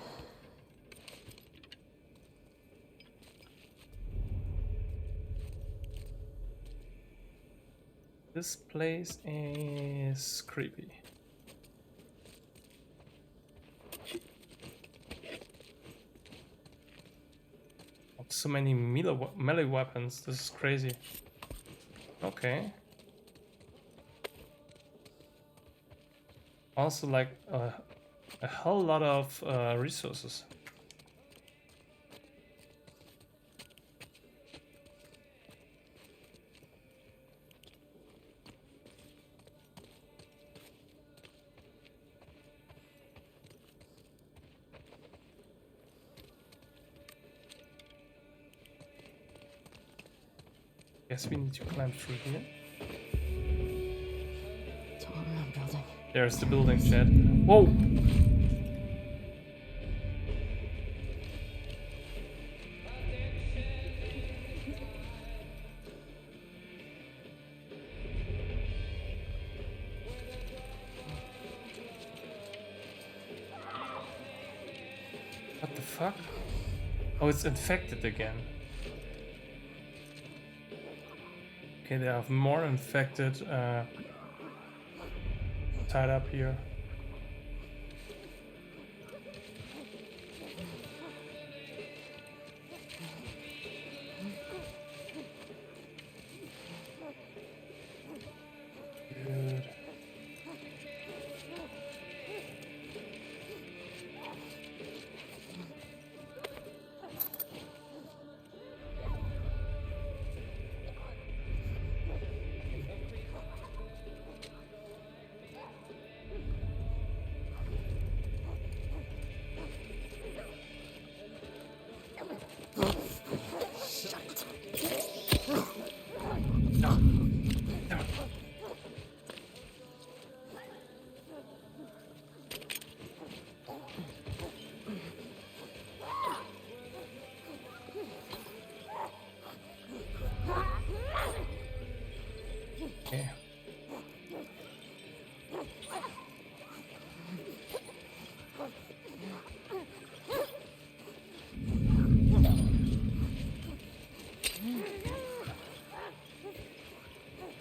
This place is creepy. So many melee weapons. This is crazy. Okay. Also, like a whole lot of resources. Guess we need to climb through here. It's all around building. There's the building, chat. Whoa! What the fuck? Oh, it's infected again. Okay, they have more infected Tied up here. Good. Okay.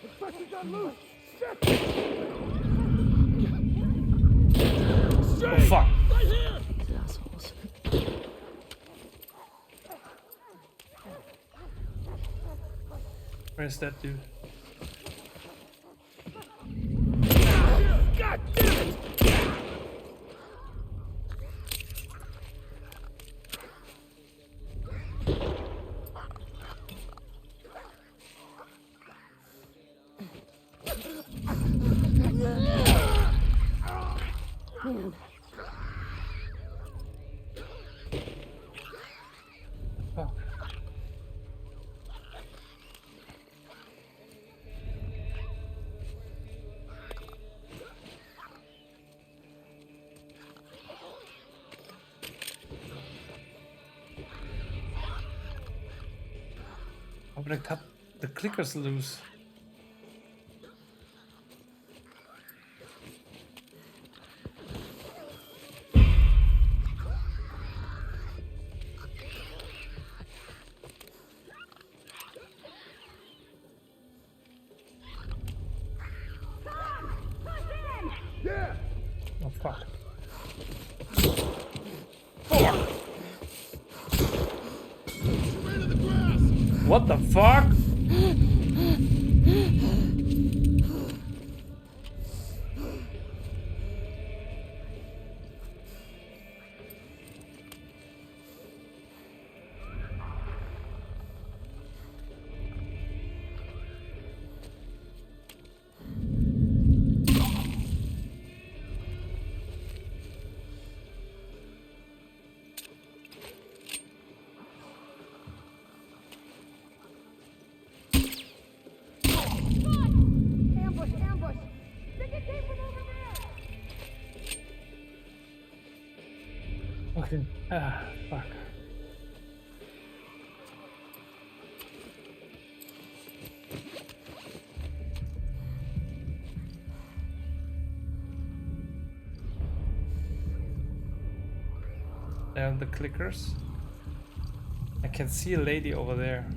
Looks like we got loose. Shit! Oh fuck! Right here! These assholes. Where's that dude? God damn it! Man. Fuck. I'm gonna cut the clickers loose. Yeah! Oh fuck. Ran in the grass! What the fuck? Ambush, ambush! Think it came from over there! Fucking fuck. Down the clickers. I can see a lady over there.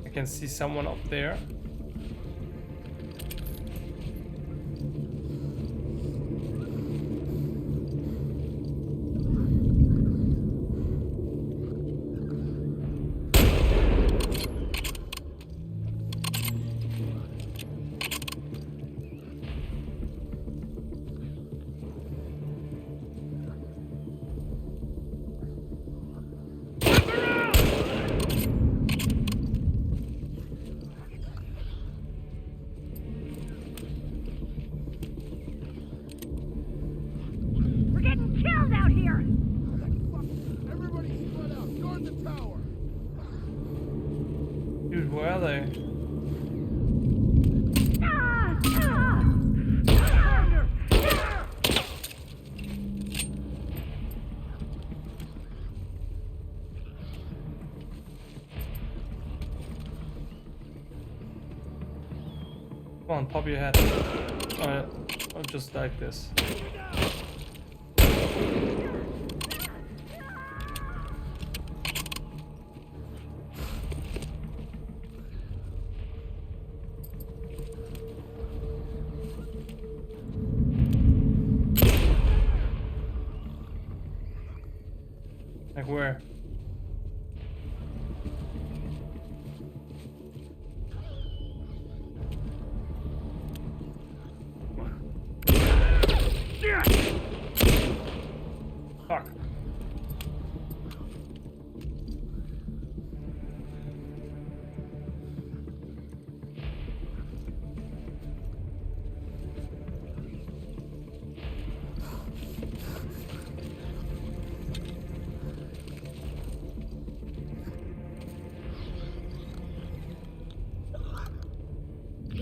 I can see someone up there. We're getting killed out here! Everybody spread out. Guard the tower. Dude, where are they? Ah! Ah! Come on, pop your head. Or just like this. Like where? Fuck.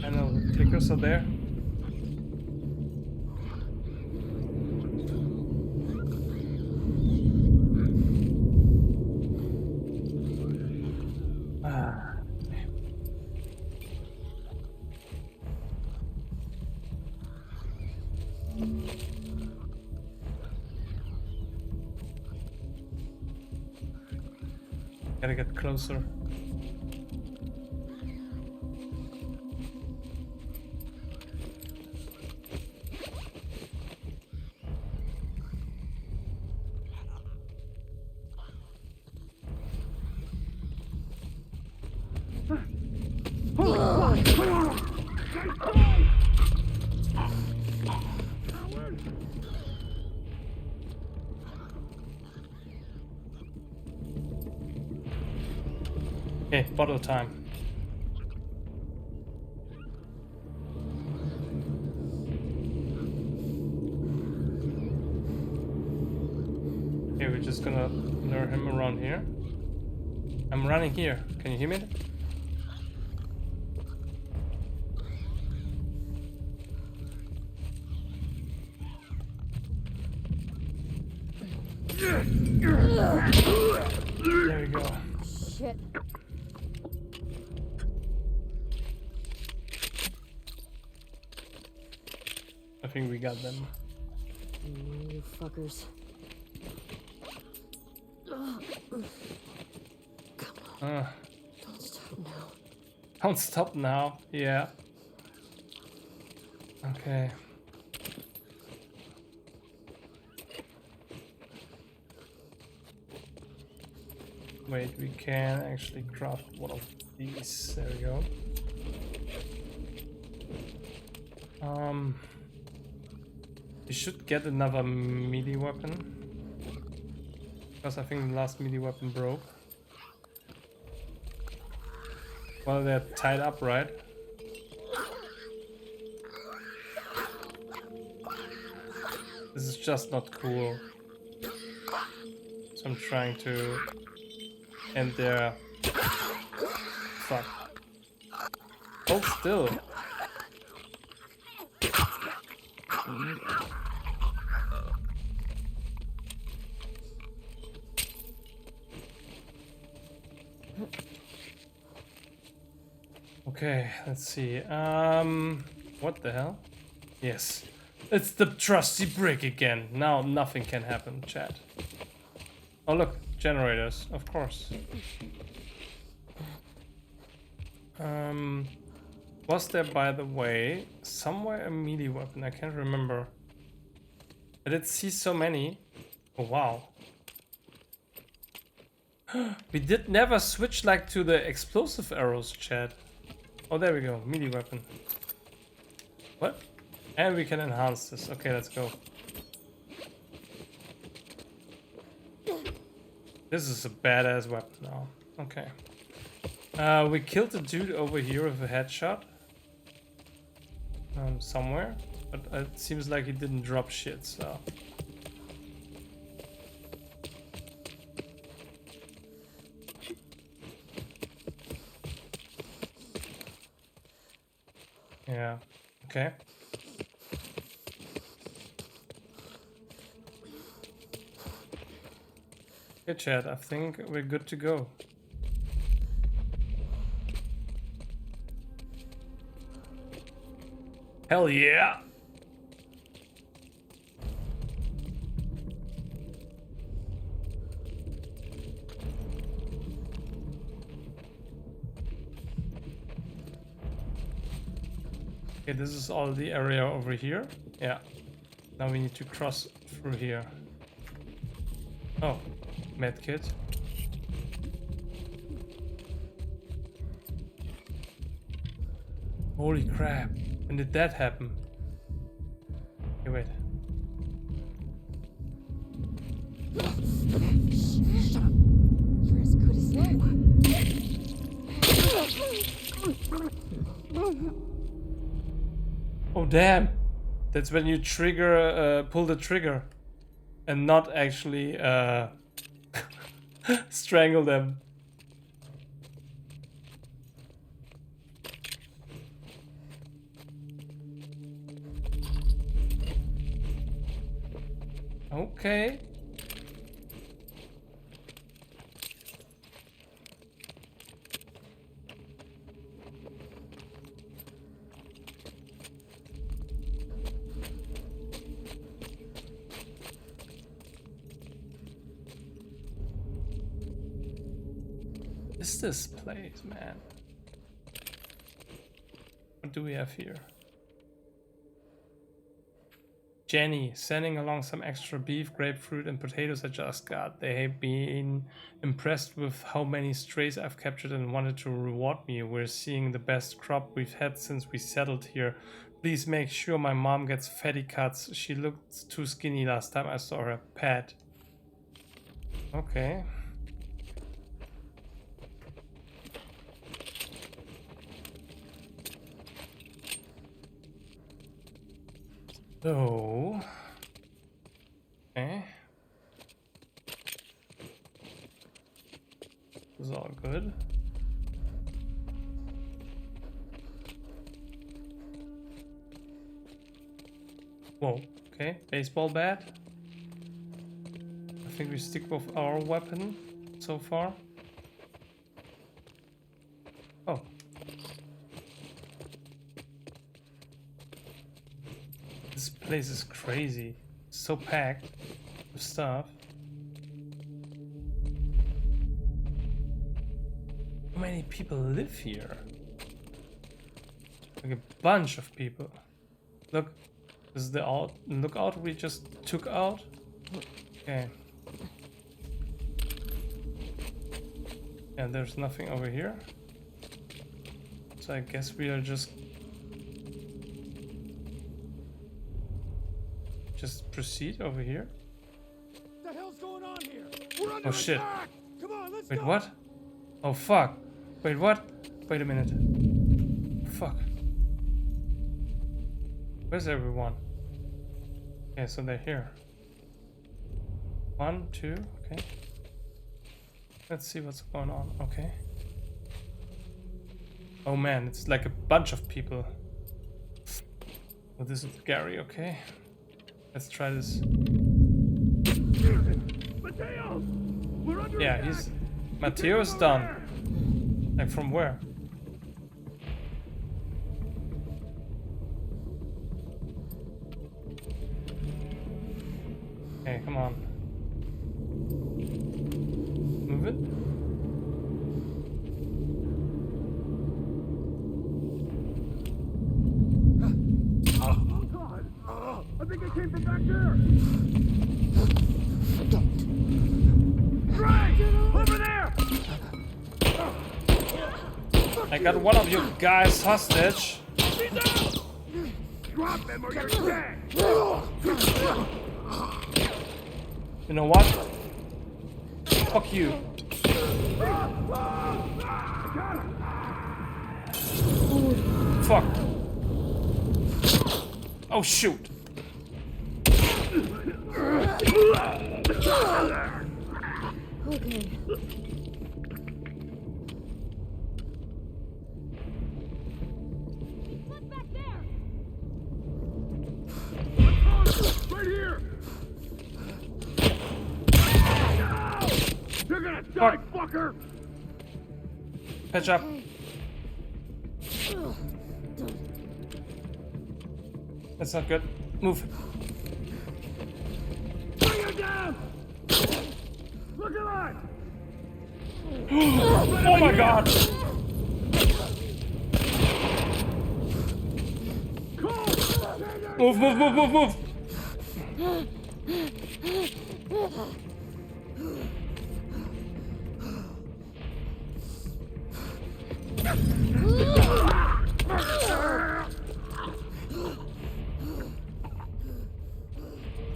I know the clickers are there. Ah. Gotta get closer. Okay, bottle time. Okay, we're just gonna lure him around here. I'm running here. Can you hear me? There we go. Shit. I think we got them. You fuckers. Come on. Don't stop now. Don't stop now. Yeah. Okay. Wait, we can actually craft one of these. There we go. We should get another melee weapon. Because I think the last melee weapon broke. Well, they're tied up, right? This is just not cool. So I'm trying to end their... Fuck. Hold still. Okay, let's see. What the hell? Yes. It's the trusty brick again. Now nothing can happen, chat. Oh look, generators, of course. Was there, by the way, somewhere a melee weapon? I can't remember. I did see so many. Oh wow. We did never switch like to the explosive arrows, chat. Oh, there we go, melee weapon. What? And we can enhance this. Okay, let's go. This is a badass weapon now. Okay. We killed the dude over here with a headshot. Somewhere. But it seems like he didn't drop shit, so... Yeah. Okay. Okay, chat, I think we're good to go. Hell yeah! Okay, this is all the area over here. Yeah. Now we need to cross through here. Oh, medkit. Holy crap. When did that happen? Okay, wait. Shut up. You're as good as new. Oh damn! That's when you trigger, pull the trigger, and not actually strangle them. Okay. What is this place, man? What do we have here? Jenny, sending along some extra beef, grapefruit, and potatoes I just got. They have been impressed with how many strays I've captured and wanted to reward me. We're seeing the best crop we've had since we settled here. Please make sure my mom gets fatty cuts. She looked too skinny last time I saw her. Pat. Okay. So, okay, this is all good. Whoa, okay, baseball bat. I think we stick with our weapon so far. Oh. This place is crazy. It's so packed with stuff. How many people live here? Like a bunch of people. Look, this is the lookout we just took out. Okay. And there's nothing over here. So I guess we are just proceed over here. What the hell's going on here? We're under Oh shit. attack! Come on, let's Wait, go! what? Oh fuck. Wait, what? Wait a minute. Fuck. Where's everyone? Okay, so they're here. 1, 2, okay. Let's see what's going on. Okay. Oh man, it's like a bunch of people. Oh, this is Gary, okay. Let's try this. Mateo! We're under Yeah, attack! he's... Mateo's done. Like from where? Okay, come on. Move it. Oh god! I think it came from back there! Right! Over there! I got one of you guys hostage. He's out! Drop him or you're dead! You know what? Fuck you. Fuck. Oh shoot. Okay. What's back there? Right here! No! You're gonna die, Fuck. fucker! Patch up. That's not good. Move. Bring her down! Look alive! Oh my god! Move, move, move, move, move!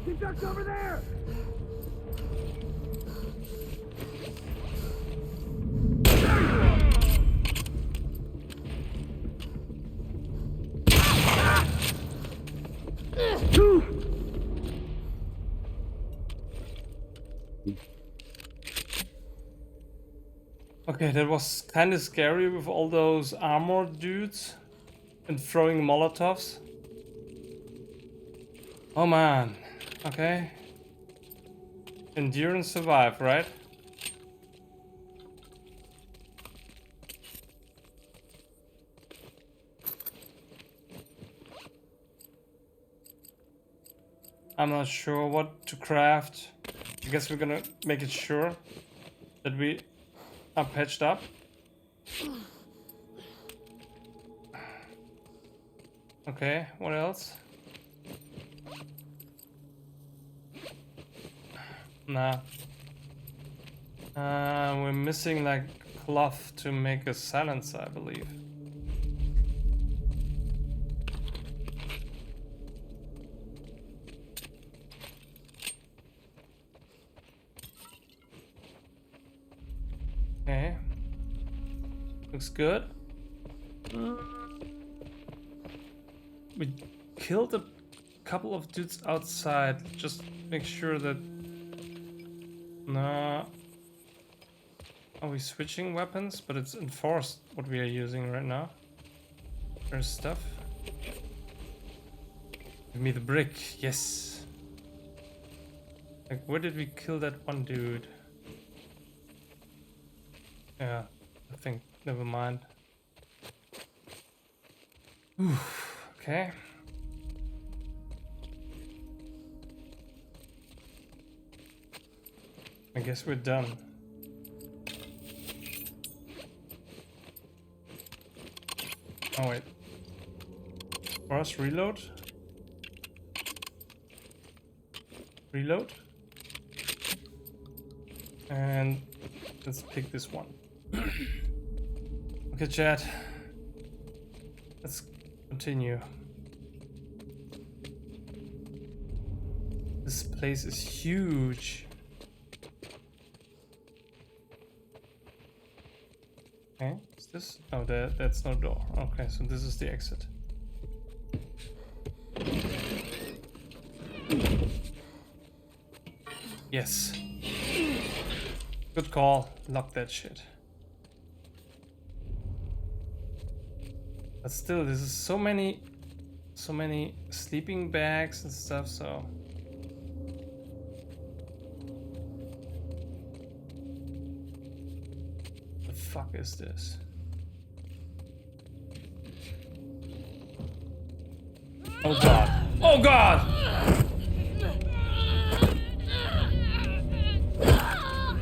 He ducked over there! Okay, that was kind of scary with all those armored dudes and throwing Molotovs. Oh man. Okay. Endure and survive, right? I'm not sure what to craft. I guess we're gonna make it sure that we are patched up. Okay, what else? Nah. We're missing like cloth to make a silencer, I believe. Okay. Looks good. We killed a couple of dudes outside. Just make sure that... Nah. Are we switching weapons? But it's enforced what we are using right now. There's stuff. Give me the brick. Yes. Like, where did we kill that one dude? Yeah, I think, never mind. Oof, okay. I guess we're done. Oh wait. First reload. Reload. And let's pick this one. Okay, chat. Let's continue. This place is huge. Okay, is this? Oh, that's no door. Okay, so this is the exit. Yes. Good call. Lock that shit. But still, this is so many sleeping bags and stuff, so... The fuck is this? Oh god. Oh god!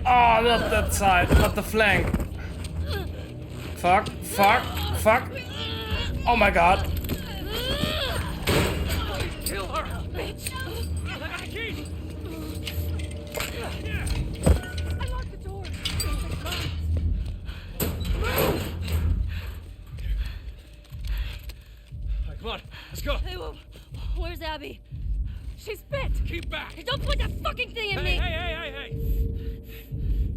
Ah, oh, not that side, not the flank. Fuck, fuck, fuck. Oh my god. Kill her, bitch! I got the key! I locked the door. Right, come on, let's go. Hey, where's Abby? She's bit! Keep back. Hey, don't put that fucking thing in me! Hey.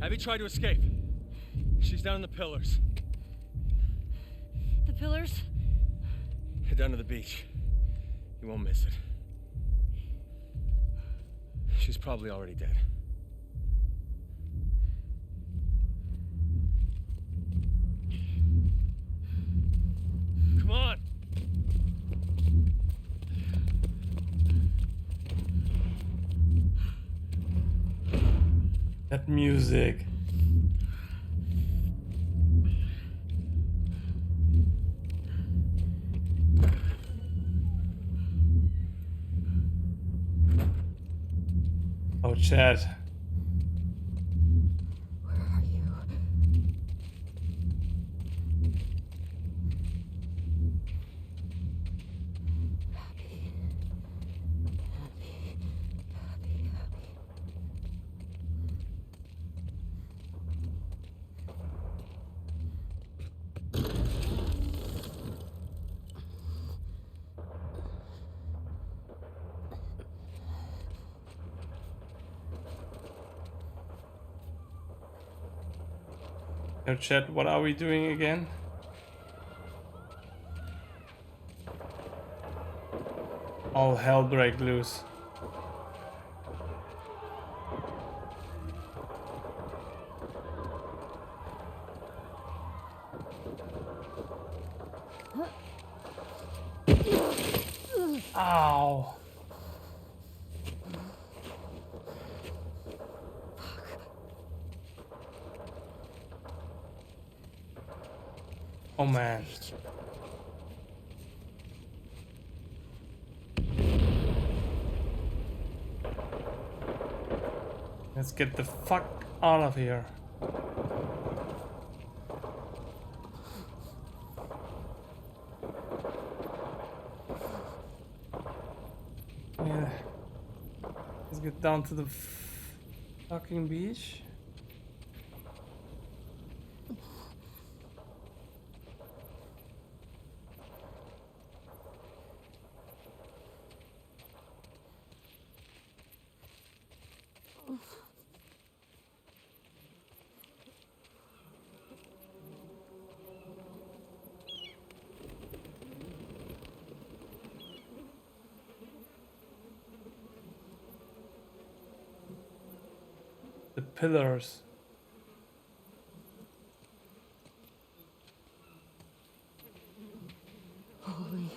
Abby tried to escape. She's down in the pillars. The pillars? Head down to the beach. You won't miss it. She's probably already dead. Come on! That music. chat. Where are you? Happy. Yo, chat, what are we doing again? All hell break loose. Ow. Oh man. Let's get the fuck out of here. Yeah. Let's get down to the fucking beach. The pillars. Holy.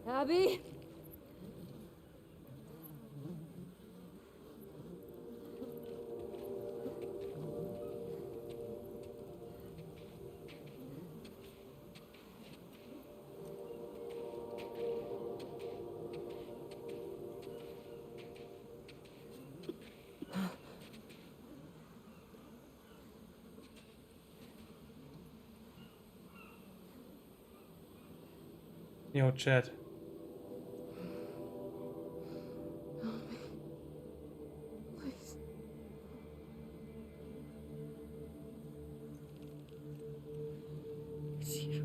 Abby? Yo, chat. Please. It's you.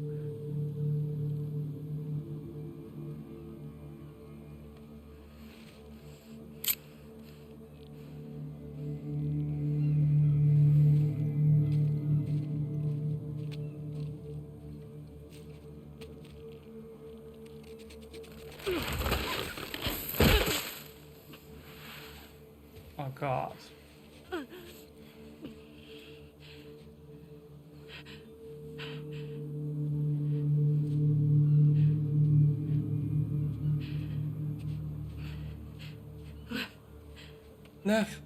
Oh god. Left.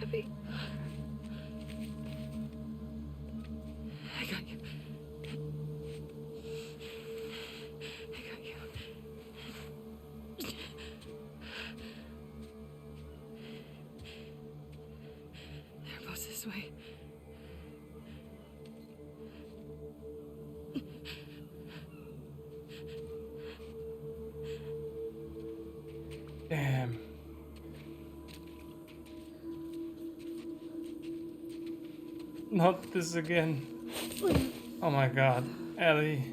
Abby. I got you. I got you. They're both this way. Damn. Not this again. Oh my god. Ellie.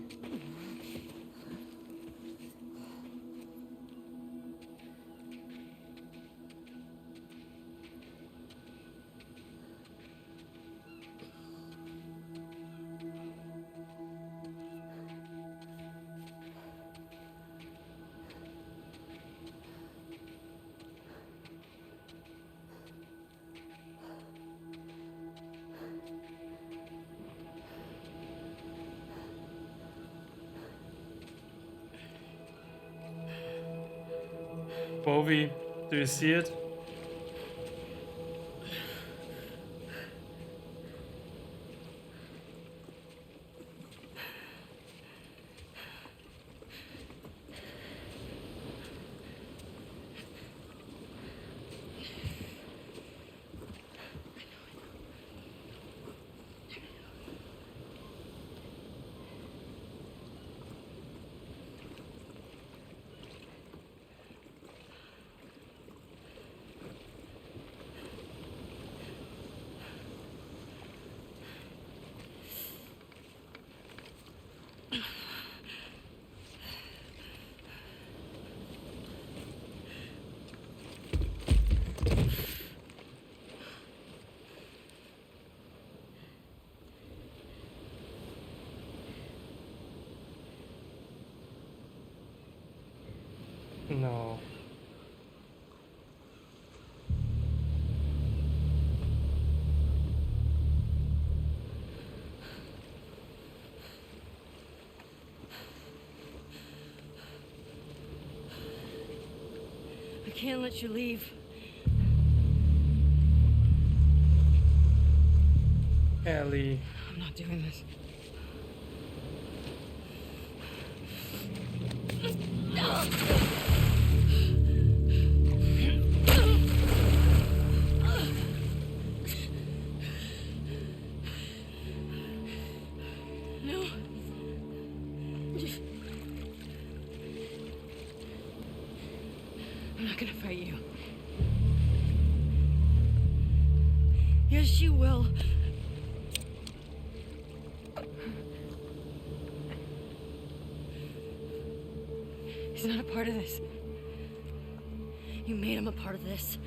Bovie. Do you see it? No. I can't let you leave. Ellie. I'm not doing this. No. I'm not gonna fight you. Yes, you will. He's not a part of this. You made him a part of this.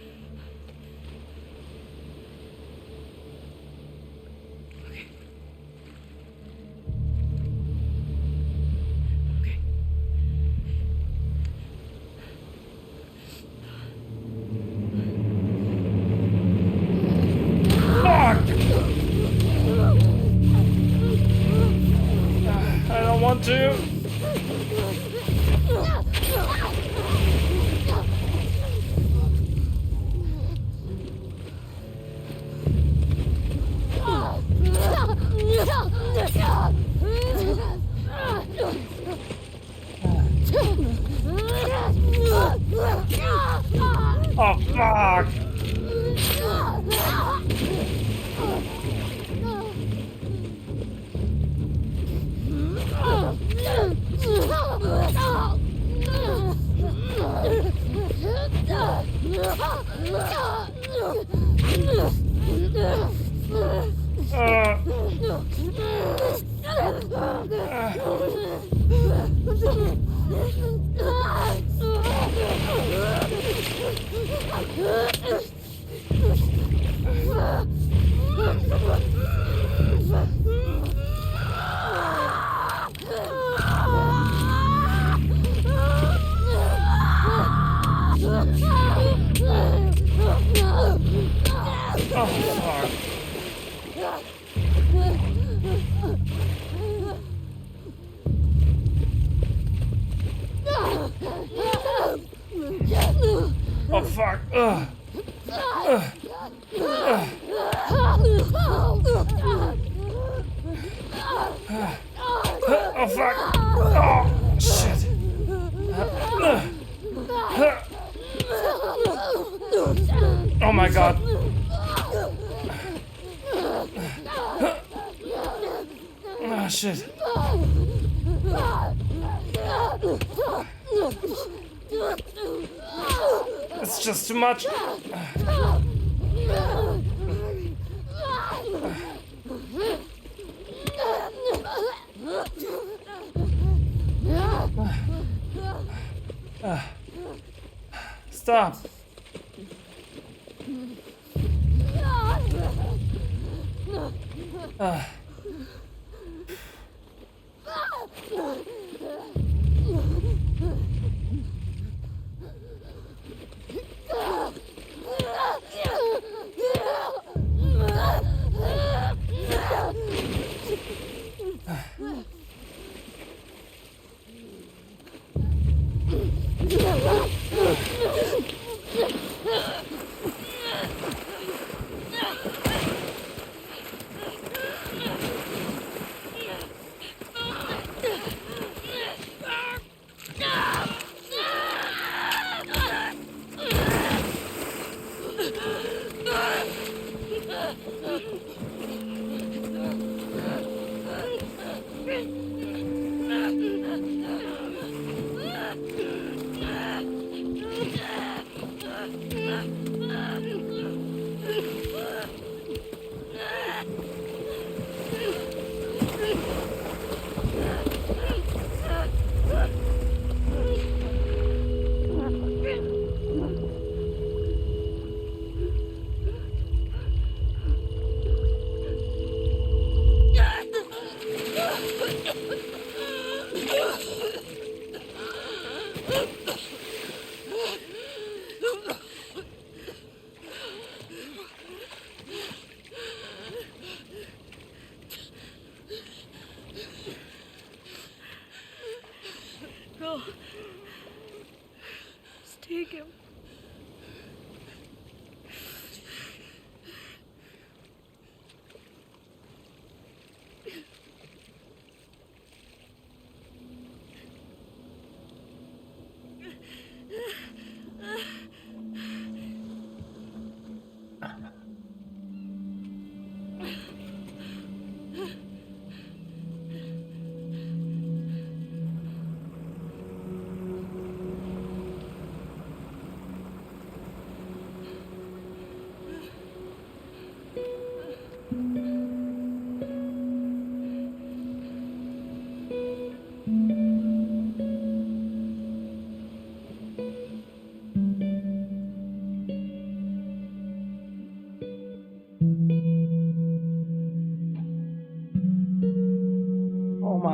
Okay. Okay. Fuck! I don't want to. Oh fuck! Oh fuck! Oh fuck! Ugh. Oh fuck! Oh shit! Oh my god! Oh shit! It's just too much. Stop.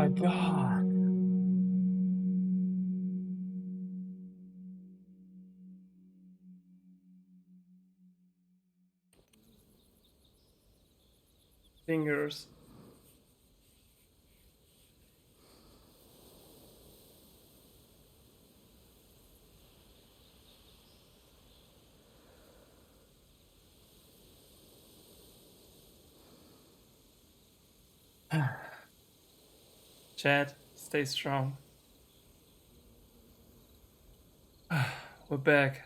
my god. Fingers. Chad, stay strong. We're back.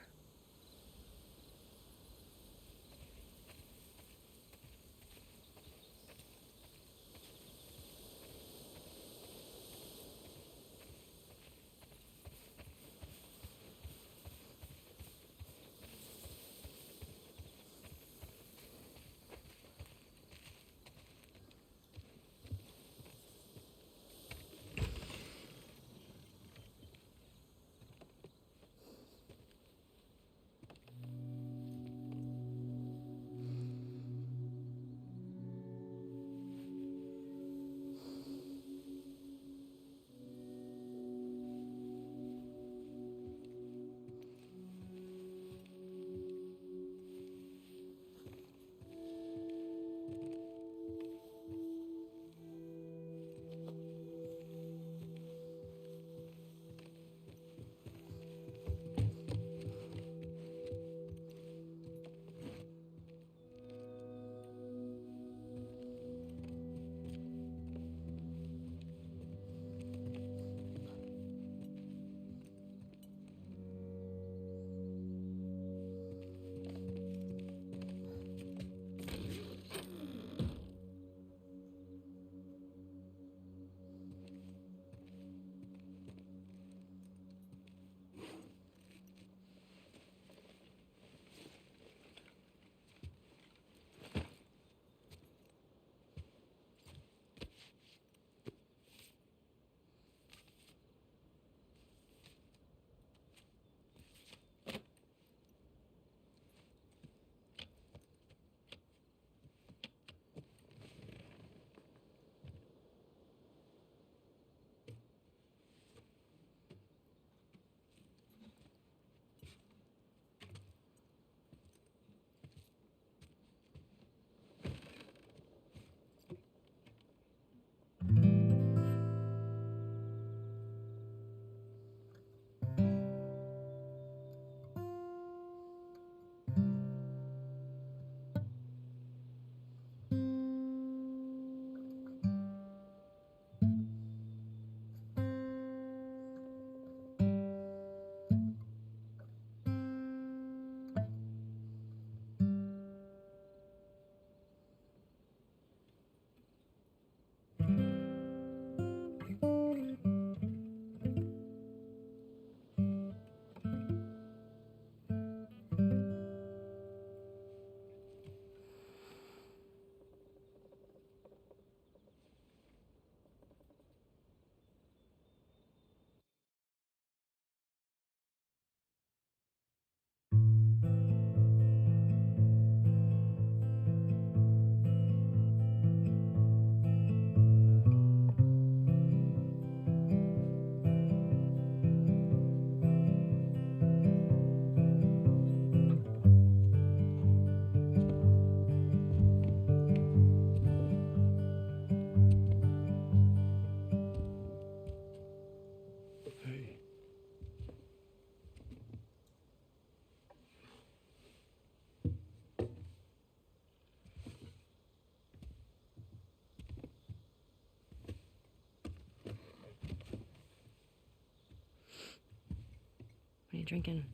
What are you drinking?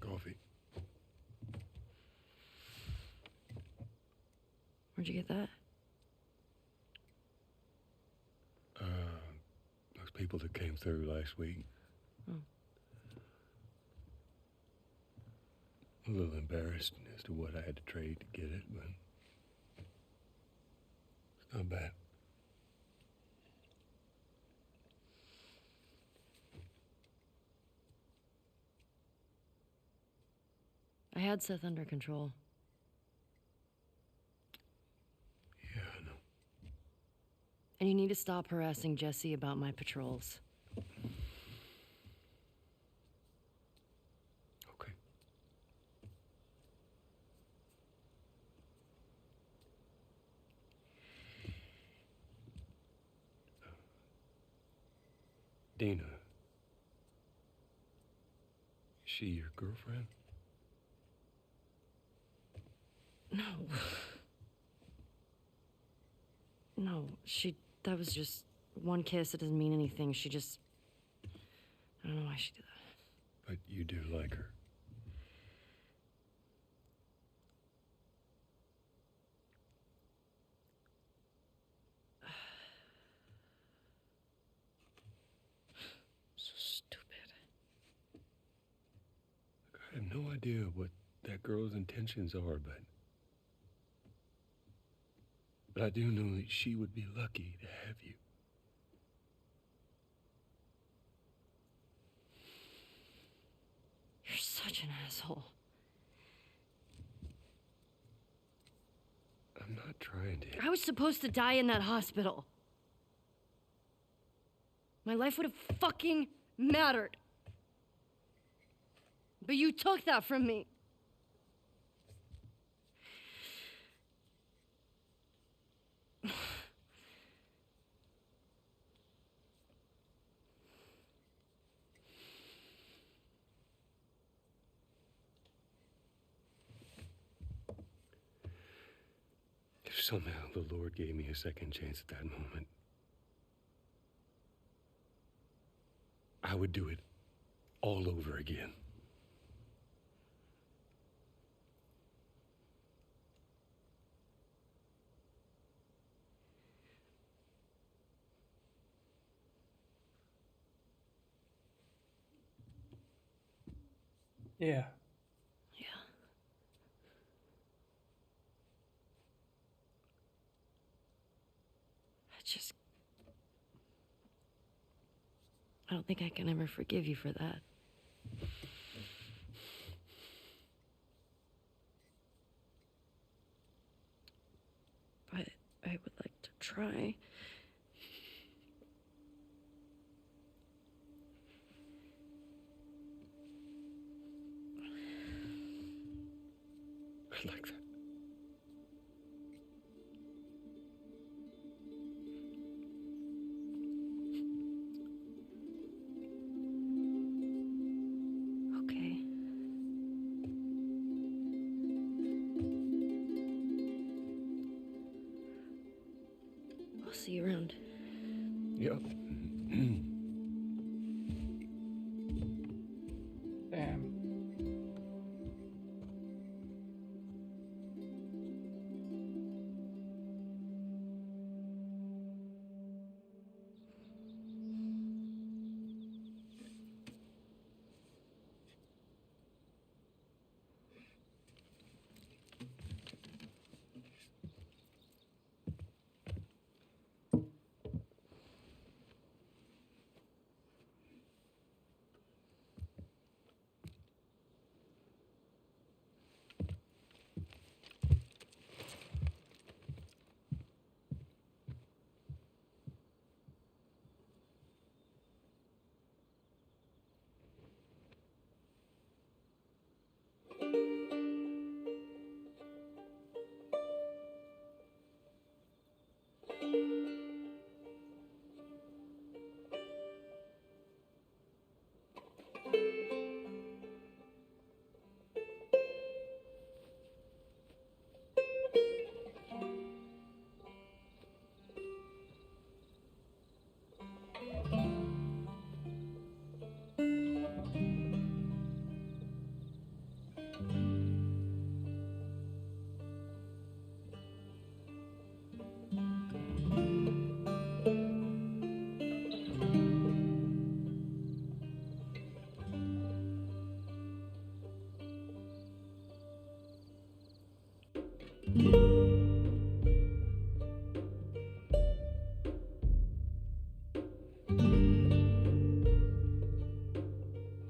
Coffee. Where'd you get that? Those people that came through last week. Oh. A little embarrassed as to what I had to trade to get it, but it's not bad. I had Seth under control. Yeah, I know. And you need to stop harassing Jesse about my patrols. Okay. Dina. Is she your girlfriend? No. No, that was just one kiss. It doesn't mean anything. She just... I don't know why she did that. But you do like her. So stupid. Look, I have no idea what that girl's intentions are, but I do know that she would be lucky to have you. You're such an asshole. I'm not trying to... I was supposed to die in that hospital. My life would have fucking mattered. But you took that from me. If somehow the Lord gave me a second chance at that moment, I would do it all over again. Yeah. Yeah. I don't think I can ever forgive you for that. But I would like to try. I like that. Okay. I'll see you around. Yep. Damn.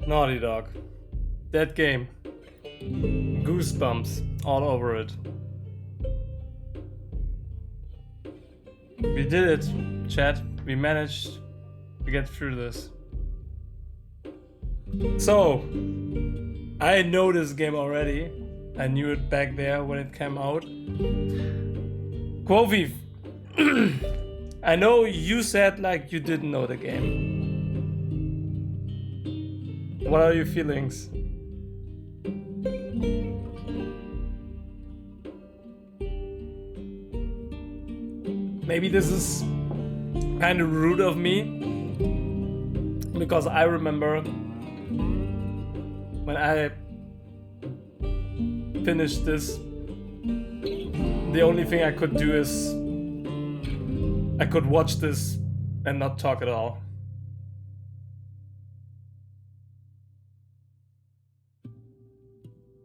Naughty Dog. That game. Goosebumps all over it. We did it, chat. We managed to get through this. So, I know this game already. I knew it back there when it came out. Quovi, I know you said like you didn't know the game. What are your feelings? Maybe this is kind of rude of me, because I remember when I finished this, the only thing I could do is I could watch this and not talk at all.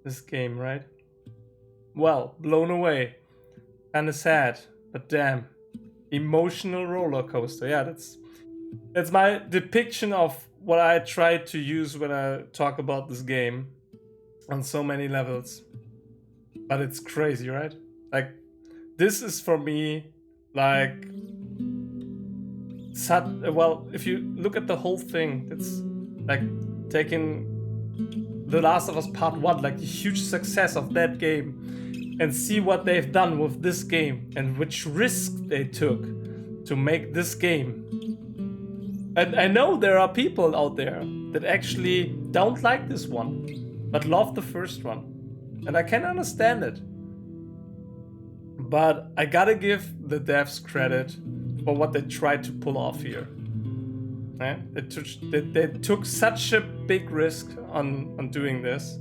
This game, right? Well, blown away. Kinda sad, but damn. Emotional roller coaster. Yeah, that's my depiction of what I try to use when I talk about this game on so many levels. But it's crazy, right? Like, this is for me like well, if you look at the whole thing, it's like taking The Last of Us Part 1, like the huge success of that game, and see what they've done with this game and which risk they took to make this game. And I know there are people out there that actually don't like this one, but love the first one. And I can understand it. But I gotta give the devs credit for what they tried to pull off here. Yeah? They took such a big risk on doing this.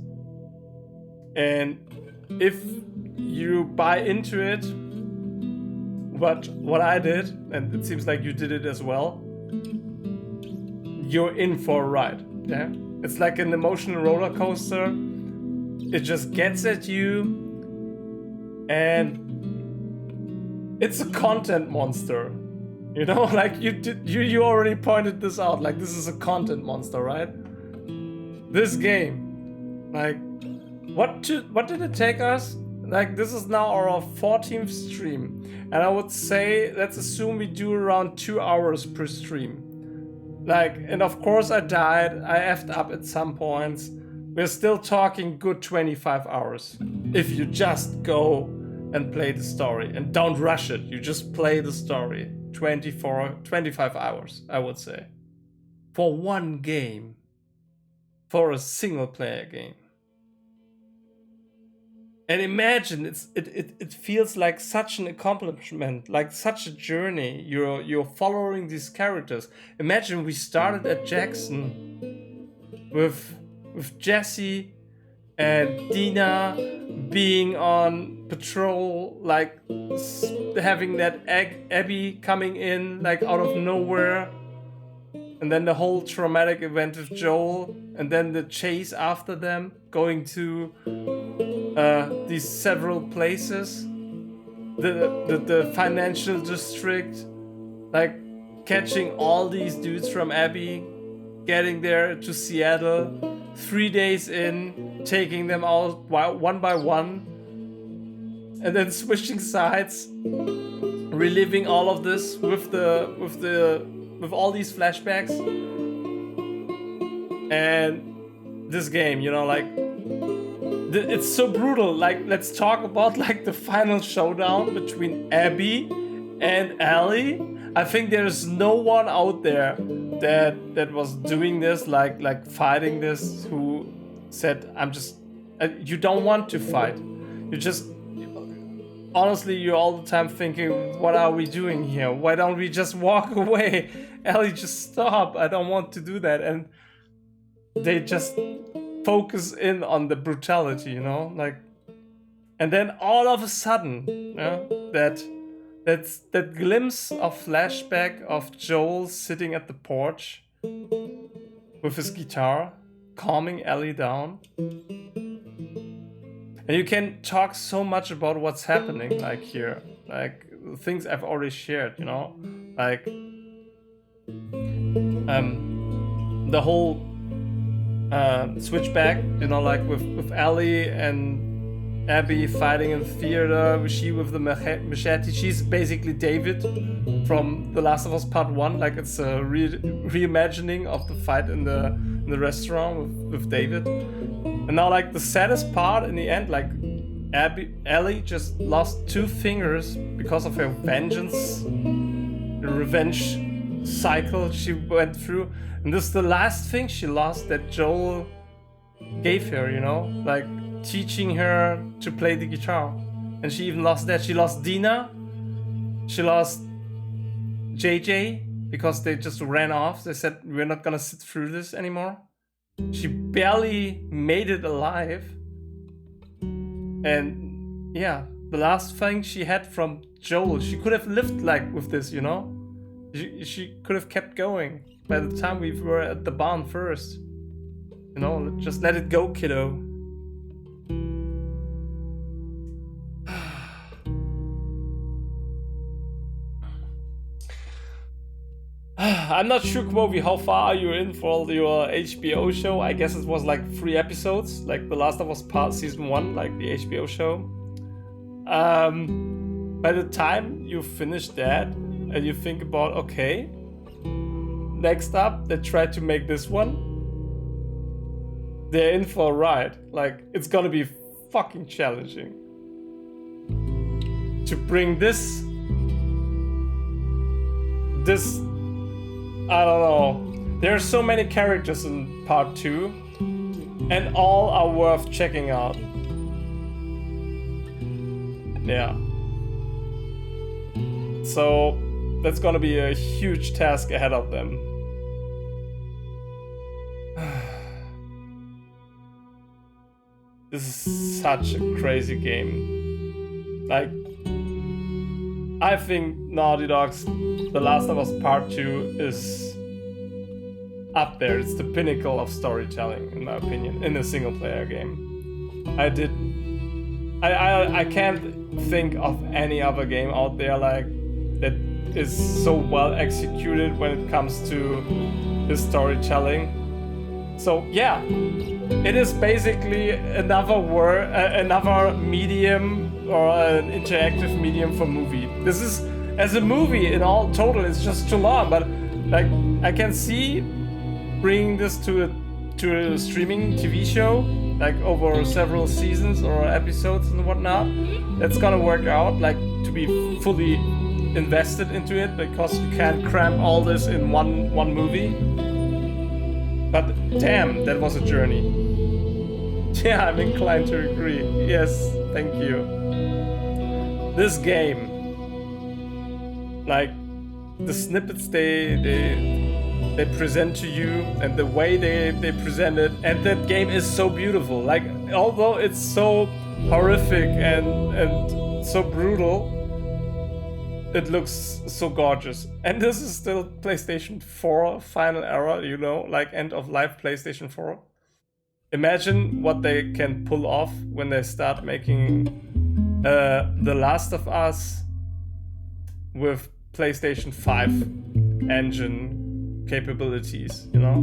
And if you buy into it, what I did, and it seems like you did it as well, you're in for a ride. Yeah? It's like an emotional roller coaster. It just gets at you, and it's a content monster. You know, like you already pointed this out. Like, this is a content monster, right? This game, like, what did it take us? Like, this is now our 14th stream, and I would say, let's assume we do around 2 hours per stream. Like, and of course I died, I effed up at some points. We're still talking good 25 hours. If you just go and play the story and don't rush it, you just play the story. 25 hours, I would say. For one game. For a single player game. And imagine, it feels like such an accomplishment, like such a journey. You're following these characters. Imagine we started at Jackson with Jesse and Dina being on patrol, like having that Abby coming in like out of nowhere, and then the whole traumatic event with Joel, and then the chase after them, going to these several places, the financial district, like catching all these dudes from Abby, getting there to Seattle, 3 days in, taking them out one by one, and then switching sides, reliving all of this with all these flashbacks. And this game, you know, like, it's so brutal. Like, let's talk about like the final showdown between Abby and Ellie. I think there's no one out there that was doing this, like fighting this, who said, you don't want to fight. You just, honestly, you're all the time thinking, what are we doing here? Why don't we just walk away? Ellie, just stop. I don't want to do that. And they just focus in on the brutality, you know, like, and then all of a sudden, you know, that glimpse of flashback of Joel sitting at the porch with his guitar, calming Ellie down. And you can talk so much about what's happening, like here, like things I've already shared, you know, like the whole switchback, you know, like with Ellie and Abby fighting in theater, she with the machete. She's basically David from The Last of Us Part 1. Like, it's a reimagining of the fight in the restaurant with David. And now, like, the saddest part in the end, like, Ellie just lost 2 fingers because of her vengeance, the revenge cycle she went through. And this is the last thing she lost that Joel gave her, you know? Like, teaching her to play the guitar. And she even lost that. She lost Dina. She lost JJ because they just ran off. They said, we're not gonna sit through this anymore. She barely made it alive. And yeah, the last thing she had from Joel, she could have lived like with this, you know? She could have kept going by the time we were at the barn first. You know, just let it go, kiddo. I'm not sure, Kmovi, how far are you in for your HBO show? I guess it was like 3 episodes, like The Last of Us Part Season 1, like the HBO show. By the time you finish that and you think about, okay, next up, they tried to make this one, they're in for a ride. Like, it's gonna be fucking challenging to bring this, I don't know. There are so many characters in part 2, and all are worth checking out. Yeah. So that's gonna be a huge task ahead of them. This is such a crazy game. Like, I think Naughty Dog's The Last of Us Part 2 is up there. It's the pinnacle of storytelling, in my opinion, in a single-player game. I can't think of any other game out there like that is so well executed when it comes to the storytelling. So yeah, it is basically another medium or an interactive medium for movie. This is, as a movie in all total, it's just too long, but like I can see bringing this to a streaming TV show, like over several seasons or episodes and whatnot. That's gonna work out, like to be fully invested into it, because you can't cram all this in one movie. But damn, that was a journey. Yeah, I'm inclined to agree. Yes, thank you. This game, like the snippets they present to you and the way they present it, and that game is so beautiful. Like, although it's so horrific and so brutal, it looks so gorgeous. And this is still PlayStation 4 final era, you know, like end of life PlayStation 4. Imagine what they can pull off when they start making The Last of Us with PlayStation 5 engine capabilities, you know?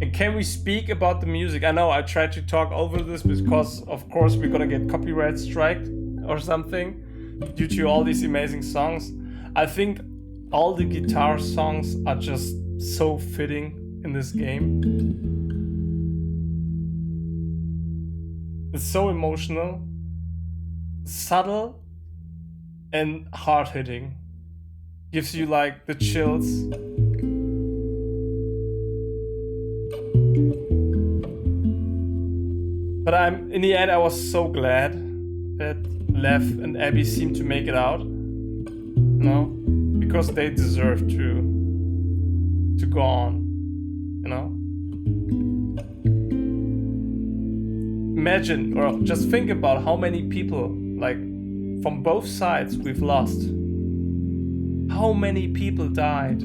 And can we speak about the music? I know I tried to talk over this because, of course, we're gonna get copyright striked or something due to all these amazing songs. I think all the guitar songs are just so fitting in this game. It's so emotional, subtle, and hard-hitting. Gives you like the chills. But in the end, I was so glad that Lev and Abby seemed to make it out. You know? Because they deserve to go on. You know? Imagine, or just think about how many people, like, from both sides we've lost. How many people died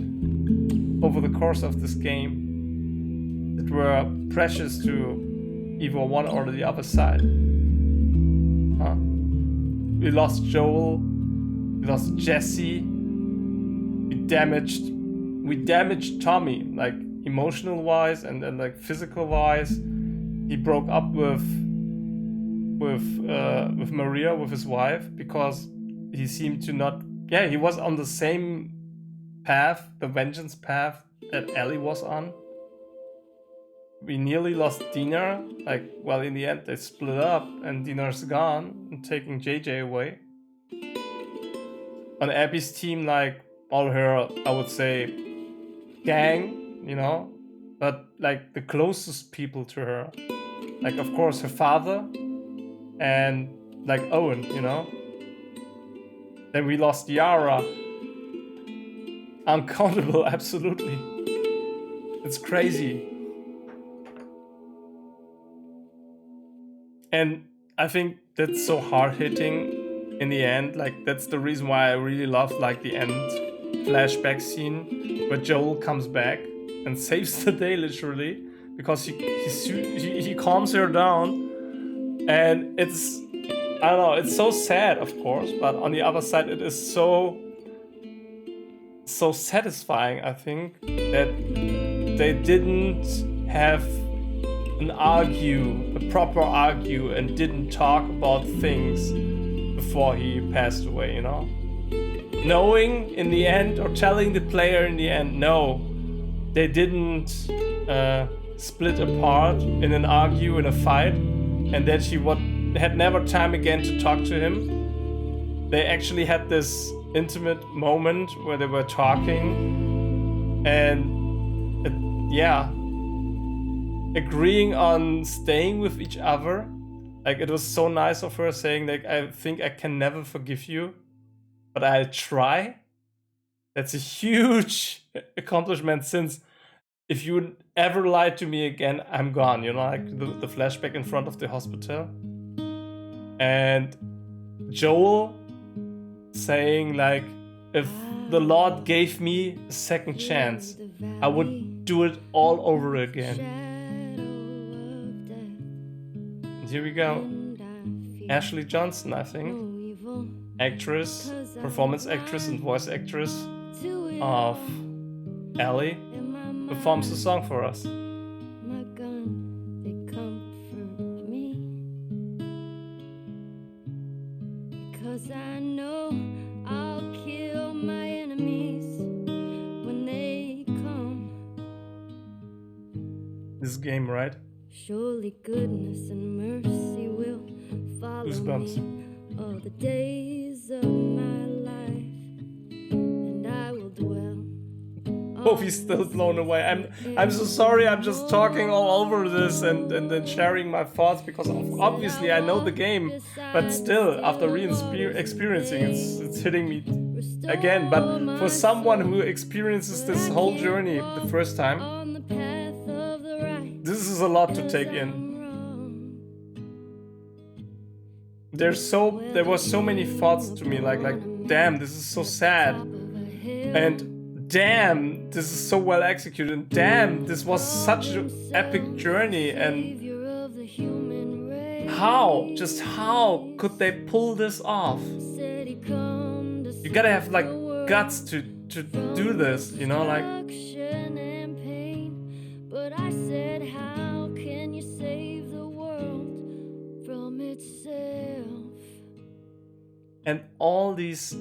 over the course of this game that were precious to either one or the other side? Huh? We lost Joel, we lost Jesse, we damaged Tommy, like emotional wise and then like physical wise. He broke up with with Maria, with his wife, because he seemed to not. Yeah, he was on the same path, the vengeance path that Ellie was on. We nearly lost Dinar. Like, well, in the end, they split up, and Dinar's gone and taking JJ away. On Abby's team, like all her, I would say, gang, you know, but like the closest people to her, like of course her father and like Owen, you know. Then we lost Yara. Uncountable, absolutely. It's crazy. And I think that's so hard-hitting in the end. Like, that's the reason why I really love like the end flashback scene where Joel comes back and saves the day, literally, because he calms her down. And it's, I don't know, it's so sad, of course, but on the other side, it is so satisfying, I think, that they didn't have a proper argue, and didn't talk about things before he passed away, you know? Knowing in the end, or telling the player in the end, no, they didn't split apart in an argue, in a fight, and that she had never time again to talk to him. They actually had this intimate moment where they were talking, and yeah, agreeing on staying with each other. Like, it was so nice of her saying, like, I think I can never forgive you, but I'll try. That's a huge accomplishment, since if you ever lie to me again, I'm gone, you know, like the flashback in front of the hospital. And Joel saying, like, if the Lord gave me a second chance, I would do it all over again. And here we go. Ashley Johnson, I think. Actress, performance actress and voice actress of Ellie, performs the song for us. My gun, they comfort me, because I know I'll kill my enemies when they come. This game, right? Surely goodness and mercy will follow Goosebumps. me all the days of my life, and I will dwell. Oh, he's still blown away. I'm so sorry. I'm just talking all over this and then sharing my thoughts, because obviously I know the game, but still, after experiencing it's hitting me again. But for someone who experiences this whole journey the first time, this is a lot to take in. There were so many thoughts to me, like damn, this is so sad, and damn, this is so well executed, and damn, this was such an epic journey, and how could they pull this off? You gotta have like guts to do this, you know, like. But I said, how can you save the world from itself? And all these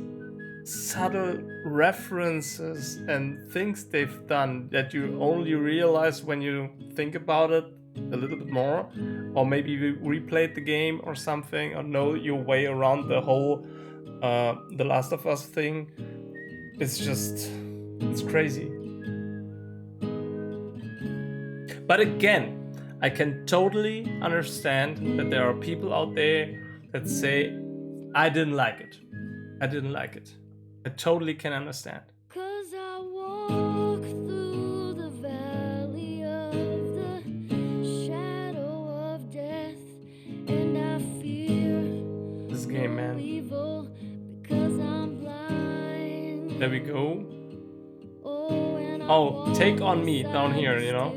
subtle references and things they've done that you only realize when you think about it a little bit more, or maybe you replayed the game or something, or know your way around the whole The Last of Us thing. It's crazy. But again, I can totally understand that there are people out there that say, I didn't like it. I didn't like it. I totally can understand. 'Cause I walk through the valley of the shadow of death, and I fear This game, man. evil because I'm blind. There we go. And I Oh, Take on walk Me down here, you know.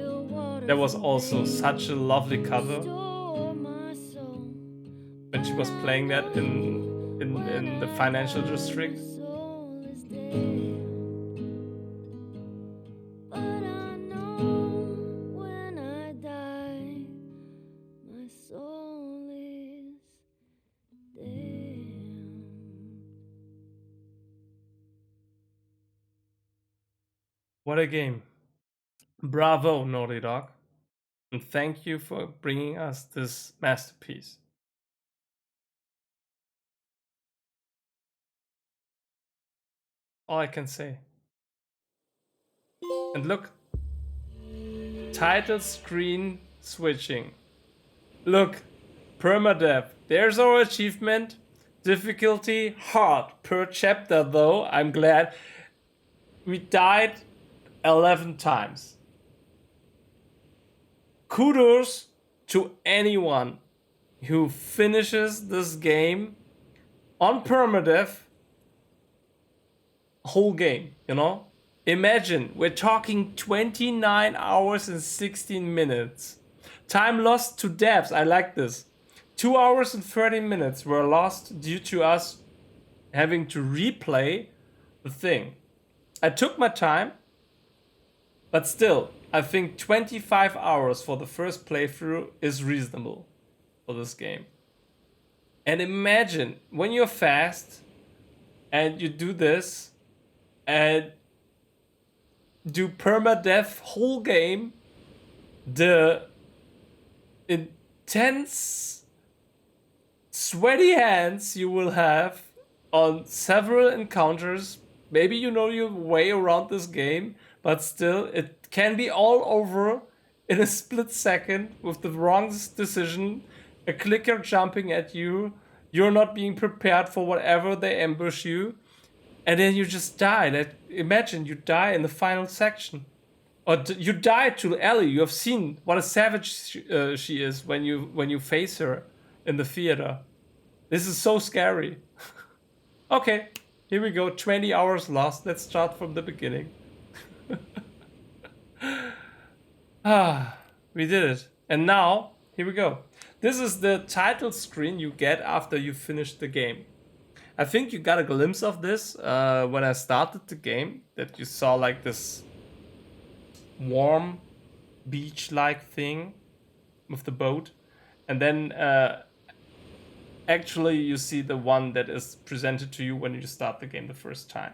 There was also such a lovely cover when she was playing that in the financial district. When I die, my soul is What a game. Bravo, Naughty Dog. And thank you for bringing us this masterpiece. All I can say. And look, title screen switching. Look, PermaDeath. There's our achievement. Difficulty hard per chapter though. I'm glad. We died 11 times. Kudos to anyone who finishes this game on PermaDeath. Whole game, you know? Imagine, we're talking 29 hours and 16 minutes. Time lost to devs, I like this. 2 hours and 30 minutes were lost due to us having to replay the thing. I took my time, but still, I think 25 hours for the first playthrough is reasonable for this game. And imagine when you're fast and you do this and do permadeath whole game, the intense sweaty hands you will have on several encounters. Maybe you know your way around this game, but still it can be all over in a split second with the wrong decision, a clicker jumping at you, you're not being prepared for whatever they ambush you, and then you just die. Imagine you die in the final section. Or you die to Ellie. You have seen what a savage she is when you face her in the theater. This is so scary. Okay, here we go. 20 hours lost. Let's start from the beginning. We did it. And now, here we go. This is the title screen you get after you finish the game. I think you got a glimpse of this when I started the game, that you saw like this warm beach-like thing with the boat. And then actually you see the one that is presented to you when you start the game the first time.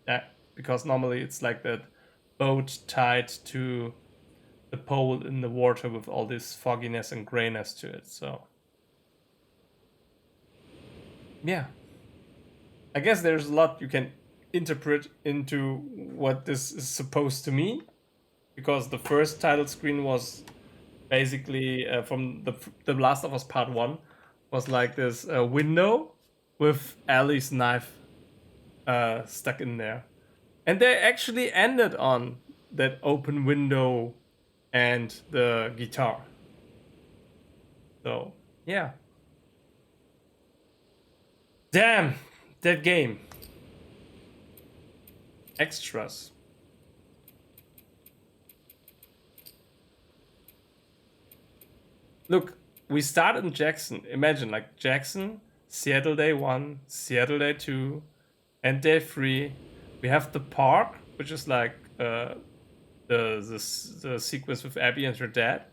Yeah, because normally it's like that boat tied to the pole in the water with all this fogginess and grayness to it. So yeah, I guess there's a lot you can interpret into what this is supposed to mean, because the first title screen was basically from the Last of Us Part 1 was like this window with Ellie's knife stuck in there. And they actually ended on that open window and the guitar. So, yeah. Damn, that game. Extras. Look, we start in Jackson. Imagine, like Jackson, Seattle Day 1, Seattle Day 2, and Day 3. We have the park, which is like the sequence with Abby and her dad.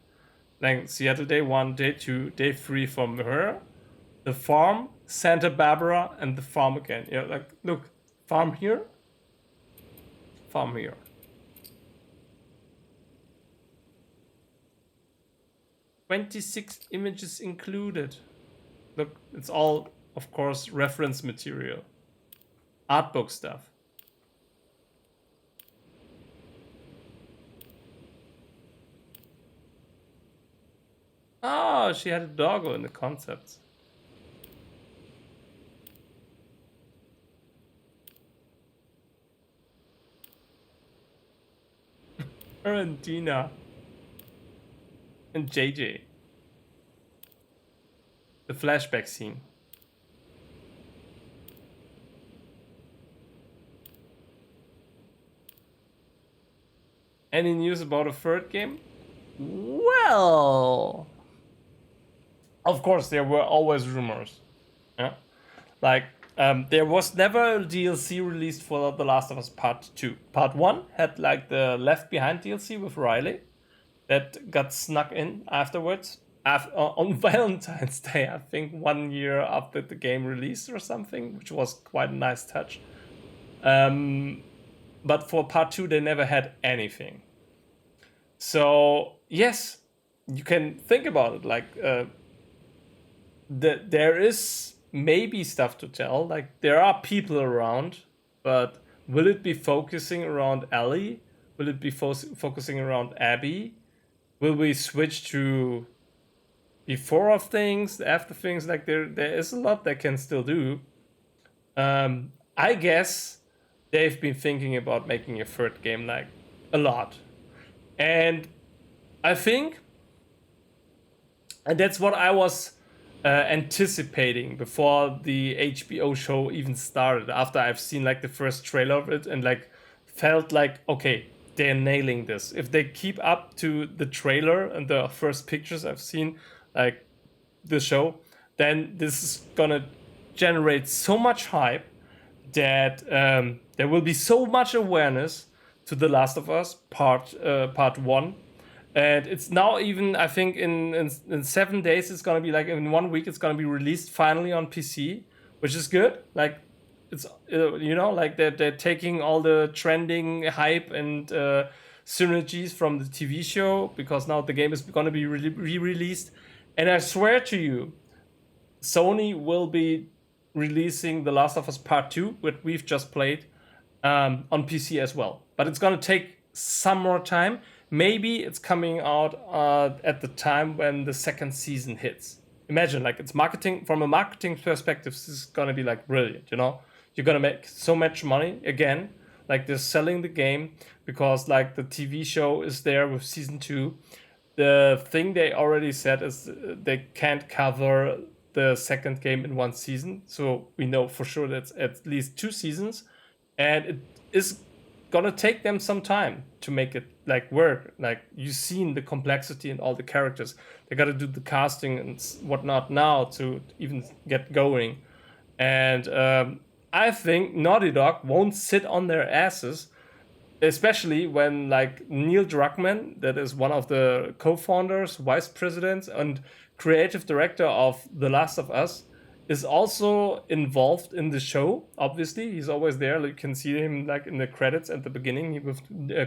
Like Seattle Day 1, Day 2, Day 3 from her. The farm, Santa Barbara, and the farm again. Yeah, like, look, farm here, farm here. "26 images included." Look, it's all, of course, reference material. Art book stuff. Oh, she had a doggo in the concepts. Her and Dina. And JJ. The flashback scene. Any news about a third game? Well, of course there were always rumors. Yeah, like there was never a DLC released for The Last of Us Part 2. Part 1 had like the Left Behind DLC with Riley that got snuck in afterwards. On Valentine's Day, I think 1 year after the game released or something, which was quite a nice touch. but for part 2 they never had anything. So yes, you can think about it like there is maybe stuff to tell. Like there are people around, but will it be focusing around Ellie? Will it be focusing around Abby? Will we switch to before of things, after things? Like there is a lot they can still do. I guess they've been thinking about making a third game like a lot. And I think, and that's what I was anticipating before the HBO show even started, after I've seen like the first trailer of it and like felt like, okay, they're nailing this. If they keep up to the trailer and the first pictures I've seen, like the show, then this is gonna generate so much hype that there will be so much awareness to The Last of Us part 1. And it's now even, I think in 7 days, it's gonna be like, in 1 week, it's gonna be released finally on PC, which is good. Like, it's, like they're taking all the trending hype and synergies from the TV show, because now the game is gonna be re-released. And I swear to you, Sony will be releasing The Last of Us Part 2, which we've just played, on PC as well. But it's gonna take some more time. Maybe it's coming out at the time when the second season hits. Imagine, like, it's marketing, from a marketing perspective, this is gonna be like brilliant, You're gonna make so much money again. Like, they're selling the game because like the TV show is there with season 2. The thing they already said is they can't cover the second game in 1 season. So we know for sure that's at least 2 seasons. And it is gonna take them some time to make it like work. Like, you've seen the complexity and all the characters. They gotta do the casting and whatnot now to even get going. And I think Naughty Dog won't sit on their asses, especially when like Neil Druckmann, that is one of the co-founders, vice presidents, and creative director of The Last of Us, is also involved in the show. Obviously, he's always there. Like, you can see him like in the credits at the beginning with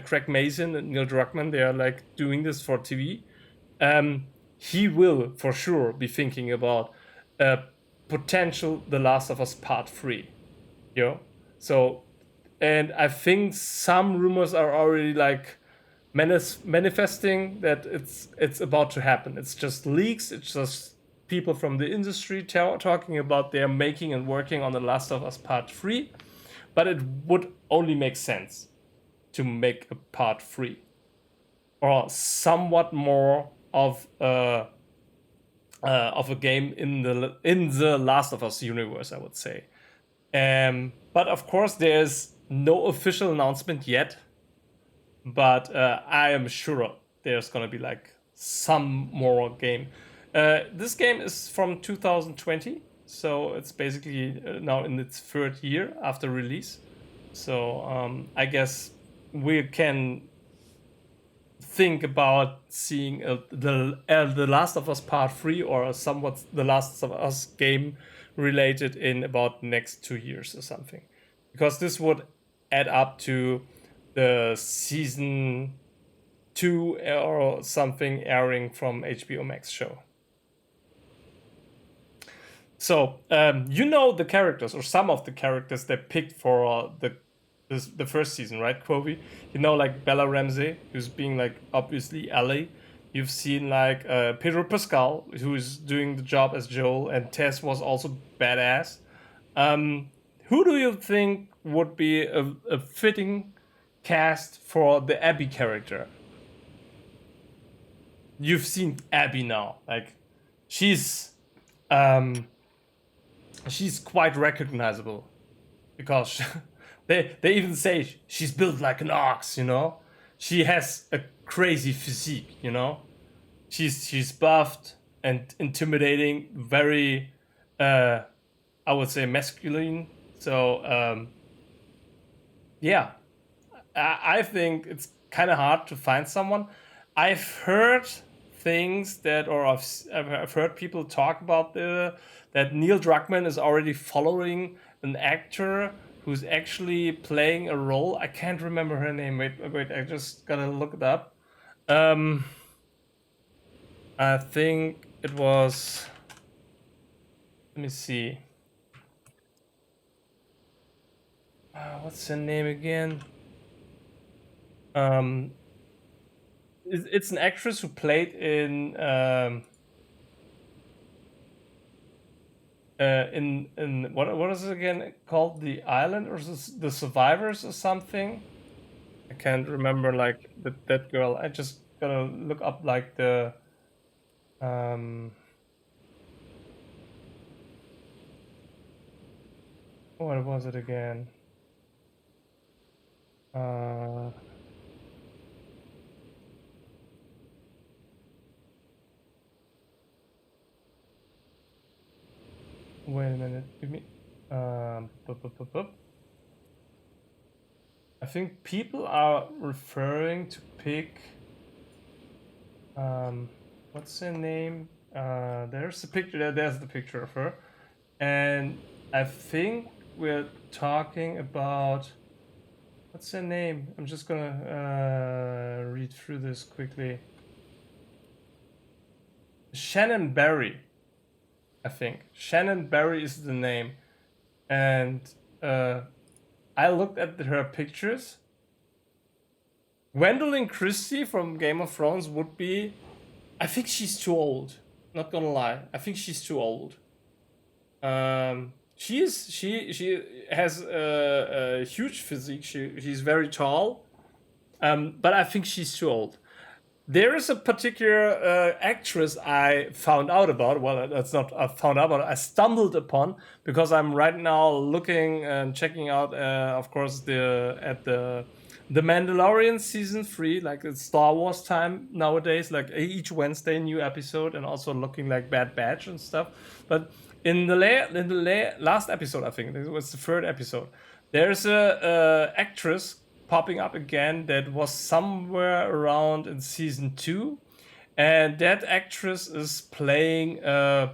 Craig Mazin and Neil Druckmann. They are like doing this for TV. He will for sure be thinking about potential The Last of Us Part 3. So, and I think some rumors are already like manifesting that it's about to happen. It's just leaks. It's just people from the industry talking about they're making and working on The Last of Us Part 3. But it would only make sense to make a Part 3 or somewhat more of a game in the Last of Us universe, I would say. But of course, there's no official announcement yet. But I am sure there's gonna be like some more game. This game is from 2020, so it's basically now in its 3rd year after release. So I guess we can think about seeing the Last of Us Part 3 or somewhat the Last of Us game related in about next 2 years or something, because this would add up to the season 2 or something airing from HBO Max show. So the characters or some of the characters they picked for the first season, right, Quovi? Like Bella Ramsey, who's being like obviously Ellie. You've seen like Pedro Pascal, who is doing the job as Joel, and Tess was also badass. Who do you think would be a fitting cast for the Abby character? You've seen Abby now. Like, she's quite recognizable because they even say she's built like an ox, She has a crazy physique, She's buffed and intimidating, very I would say masculine. So yeah, I think it's kind of hard to find someone. I've heard things I've heard people talk about that Neil Druckmann is already following an actor who's actually playing a role. I can't remember her name. Wait, I just gotta look it up. I think it was, let me see. What's her name again? It's an actress who played in what is it again called? The Island or the Survivors or something? I can't remember like that girl. I just gotta look up like the what was it again? Wait a minute. Give me I think people are referring to pick what's her name? There's the picture. There's the picture of her, and I think we're talking about what's her name? I'm just gonna read through this quickly. Shannon Barry, I think. Shannon Barry is the name, and I looked at her pictures. Gwendolyn Christie from Game of Thrones would be. I think she's too old. Not gonna lie, I think she's too old. She has a huge physique. She's very tall, but I think she's too old. There is a particular actress I found out about. Well, that's not I found out about. I stumbled upon because I'm right now looking and checking out, of course, the Mandalorian season 3. Like it's Star Wars time nowadays. Like each Wednesday, new episode, and also looking like Bad Batch and stuff. But in the last episode, I think it was the 3rd episode. There's a actress popping up again that was somewhere around in season 2, and that actress is playing a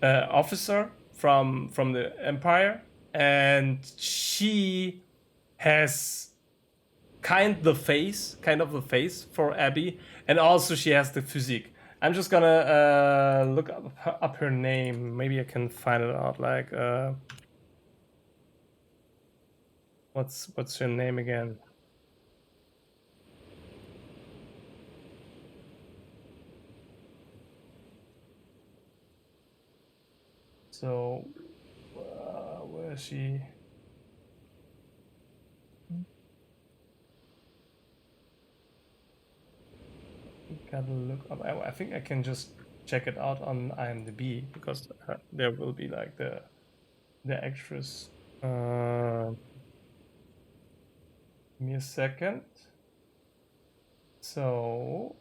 officer from the Empire, and she has kind of the face for Abby, and also she has the physique. I'm just gonna look up her name. Maybe I can find it out. Like what's her name again? So where is she? Gotta look up. I think I can just check it out on IMDb because there will be like the actress. Give me a second. So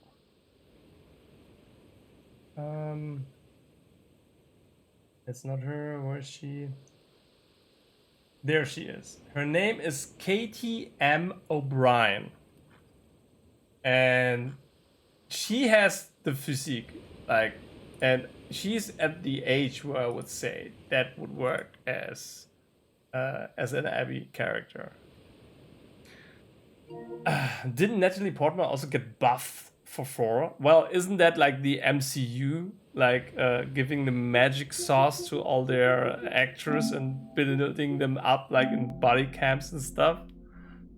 it's not her. Where is she? There she is. Her name is Katie M. O'Brien, and she has the physique, like, and she's at the age where I would say that would work as an Abby character. Didn't Natalie Portman also get buffed for 4? Well, isn't that like the MCU, like giving the magic sauce to all their actors and building them up like in body camps and stuff?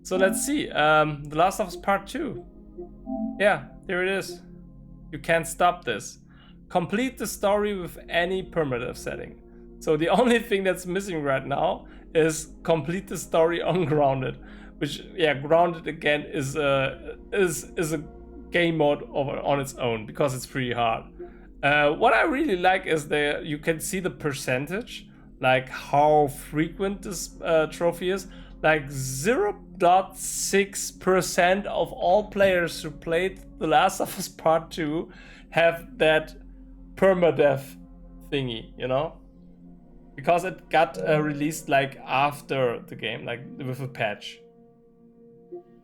So let's see. The Last of Us Part 2. Yeah, there it is. You can't stop this. Complete the story with any PermaDeath setting. So the only thing that's missing right now is complete the story on Grounded, which, yeah, Grounded again is a game mode on its own because it's pretty hard. What I really like is you can see the percentage, like how frequent this trophy is. Like 0.6% of all players who played The Last of Us Part 2 have that permadeath thingy, you know? Because it got released like after the game, like with a patch.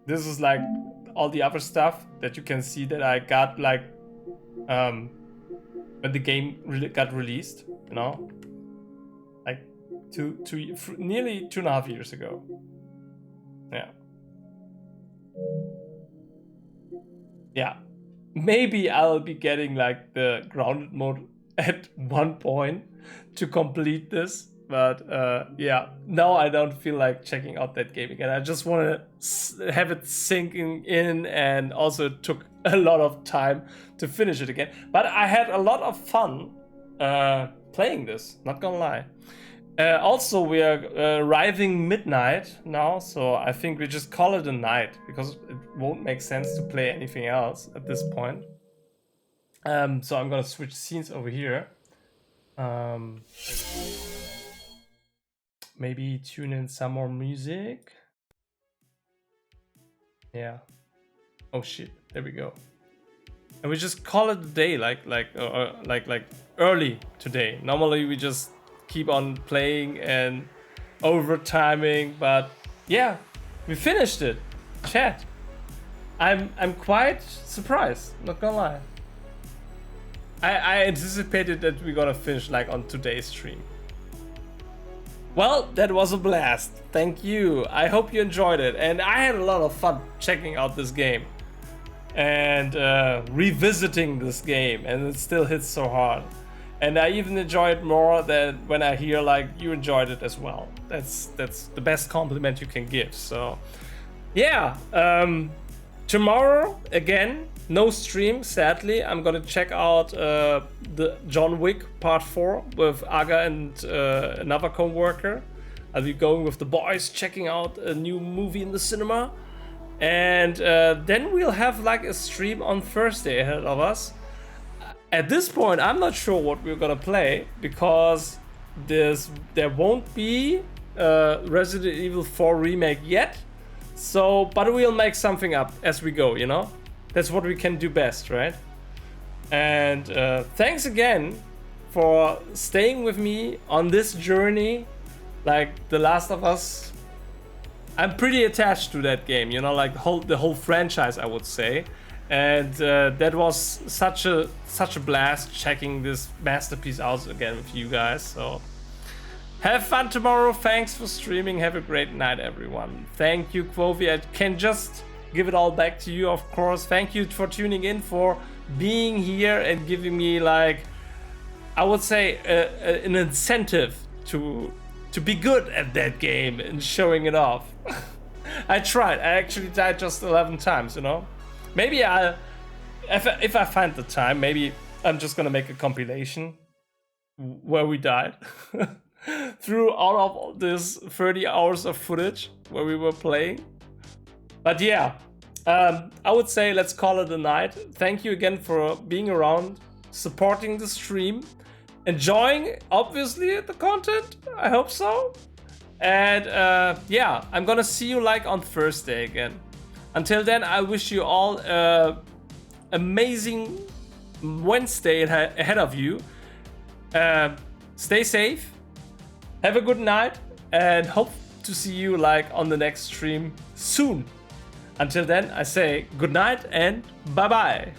This is like all the other stuff that you can see that I got like when the game got released, you know? Like nearly 2.5 years ago. Yeah. Yeah. Maybe I'll be getting like the grounded mode at one point to complete this. But yeah, now I don't feel like checking out that game again. I just want to have it sinking in, and also it took a lot of time to finish it again. But I had a lot of fun playing this, not gonna lie. Also, we are arriving midnight now, so I think we just call it a night, because it won't make sense to play anything else at this point. So I'm gonna switch scenes over here. Maybe tune in some more music. Yeah. Oh shit! There we go. And we just call it a day, like early today. Normally we just keep on playing and overtiming, but yeah, we finished it. Chat. I'm quite surprised, not gonna lie. I anticipated that we're gonna finish like on today's stream. Well, that was a blast. Thank you. I hope you enjoyed it, and I had a lot of fun checking out this game and revisiting this game, and it still hits so hard. And I even enjoy it more than when I hear like you enjoyed it as well. That's the best compliment you can give. So yeah, tomorrow again, no stream, sadly. I'm gonna check out the John Wick Part 4 with Aga and another co-worker. I'll be going with the boys, checking out a new movie in the cinema. And then we'll have like a stream on Thursday ahead of us. At this point, I'm not sure what we're gonna play, because there won't be Resident Evil 4 remake yet. So, but we'll make something up as we go, you know? That's what we can do best, right? And thanks again for staying with me on this journey. Like The Last of Us, I'm pretty attached to that game, you know, like the whole franchise, I would say. And that was such a blast checking this masterpiece out again with you guys. So have fun tomorrow. Thanks for streaming. Have a great night, everyone. Thank you, Quovi. I can just give it all back to you, of course. Thank you for tuning in, for being here and giving me, like, I would say an incentive to be good at that game and showing it off. I tried. I actually died just 11 times, you know. Maybe if I find the time, maybe I'm just gonna make a compilation where we died through all of this 30 hours of footage where we were playing. But yeah, I would say let's call it a night. Thank you again for being around, supporting the stream, enjoying, obviously, the content. I hope so. And yeah, I'm gonna see you like on Thursday again. Until then, I wish you all amazing Wednesday ahead of you. Stay safe, have a good night, and hope to see you like on the next stream soon. Until then, I say good night and bye-bye.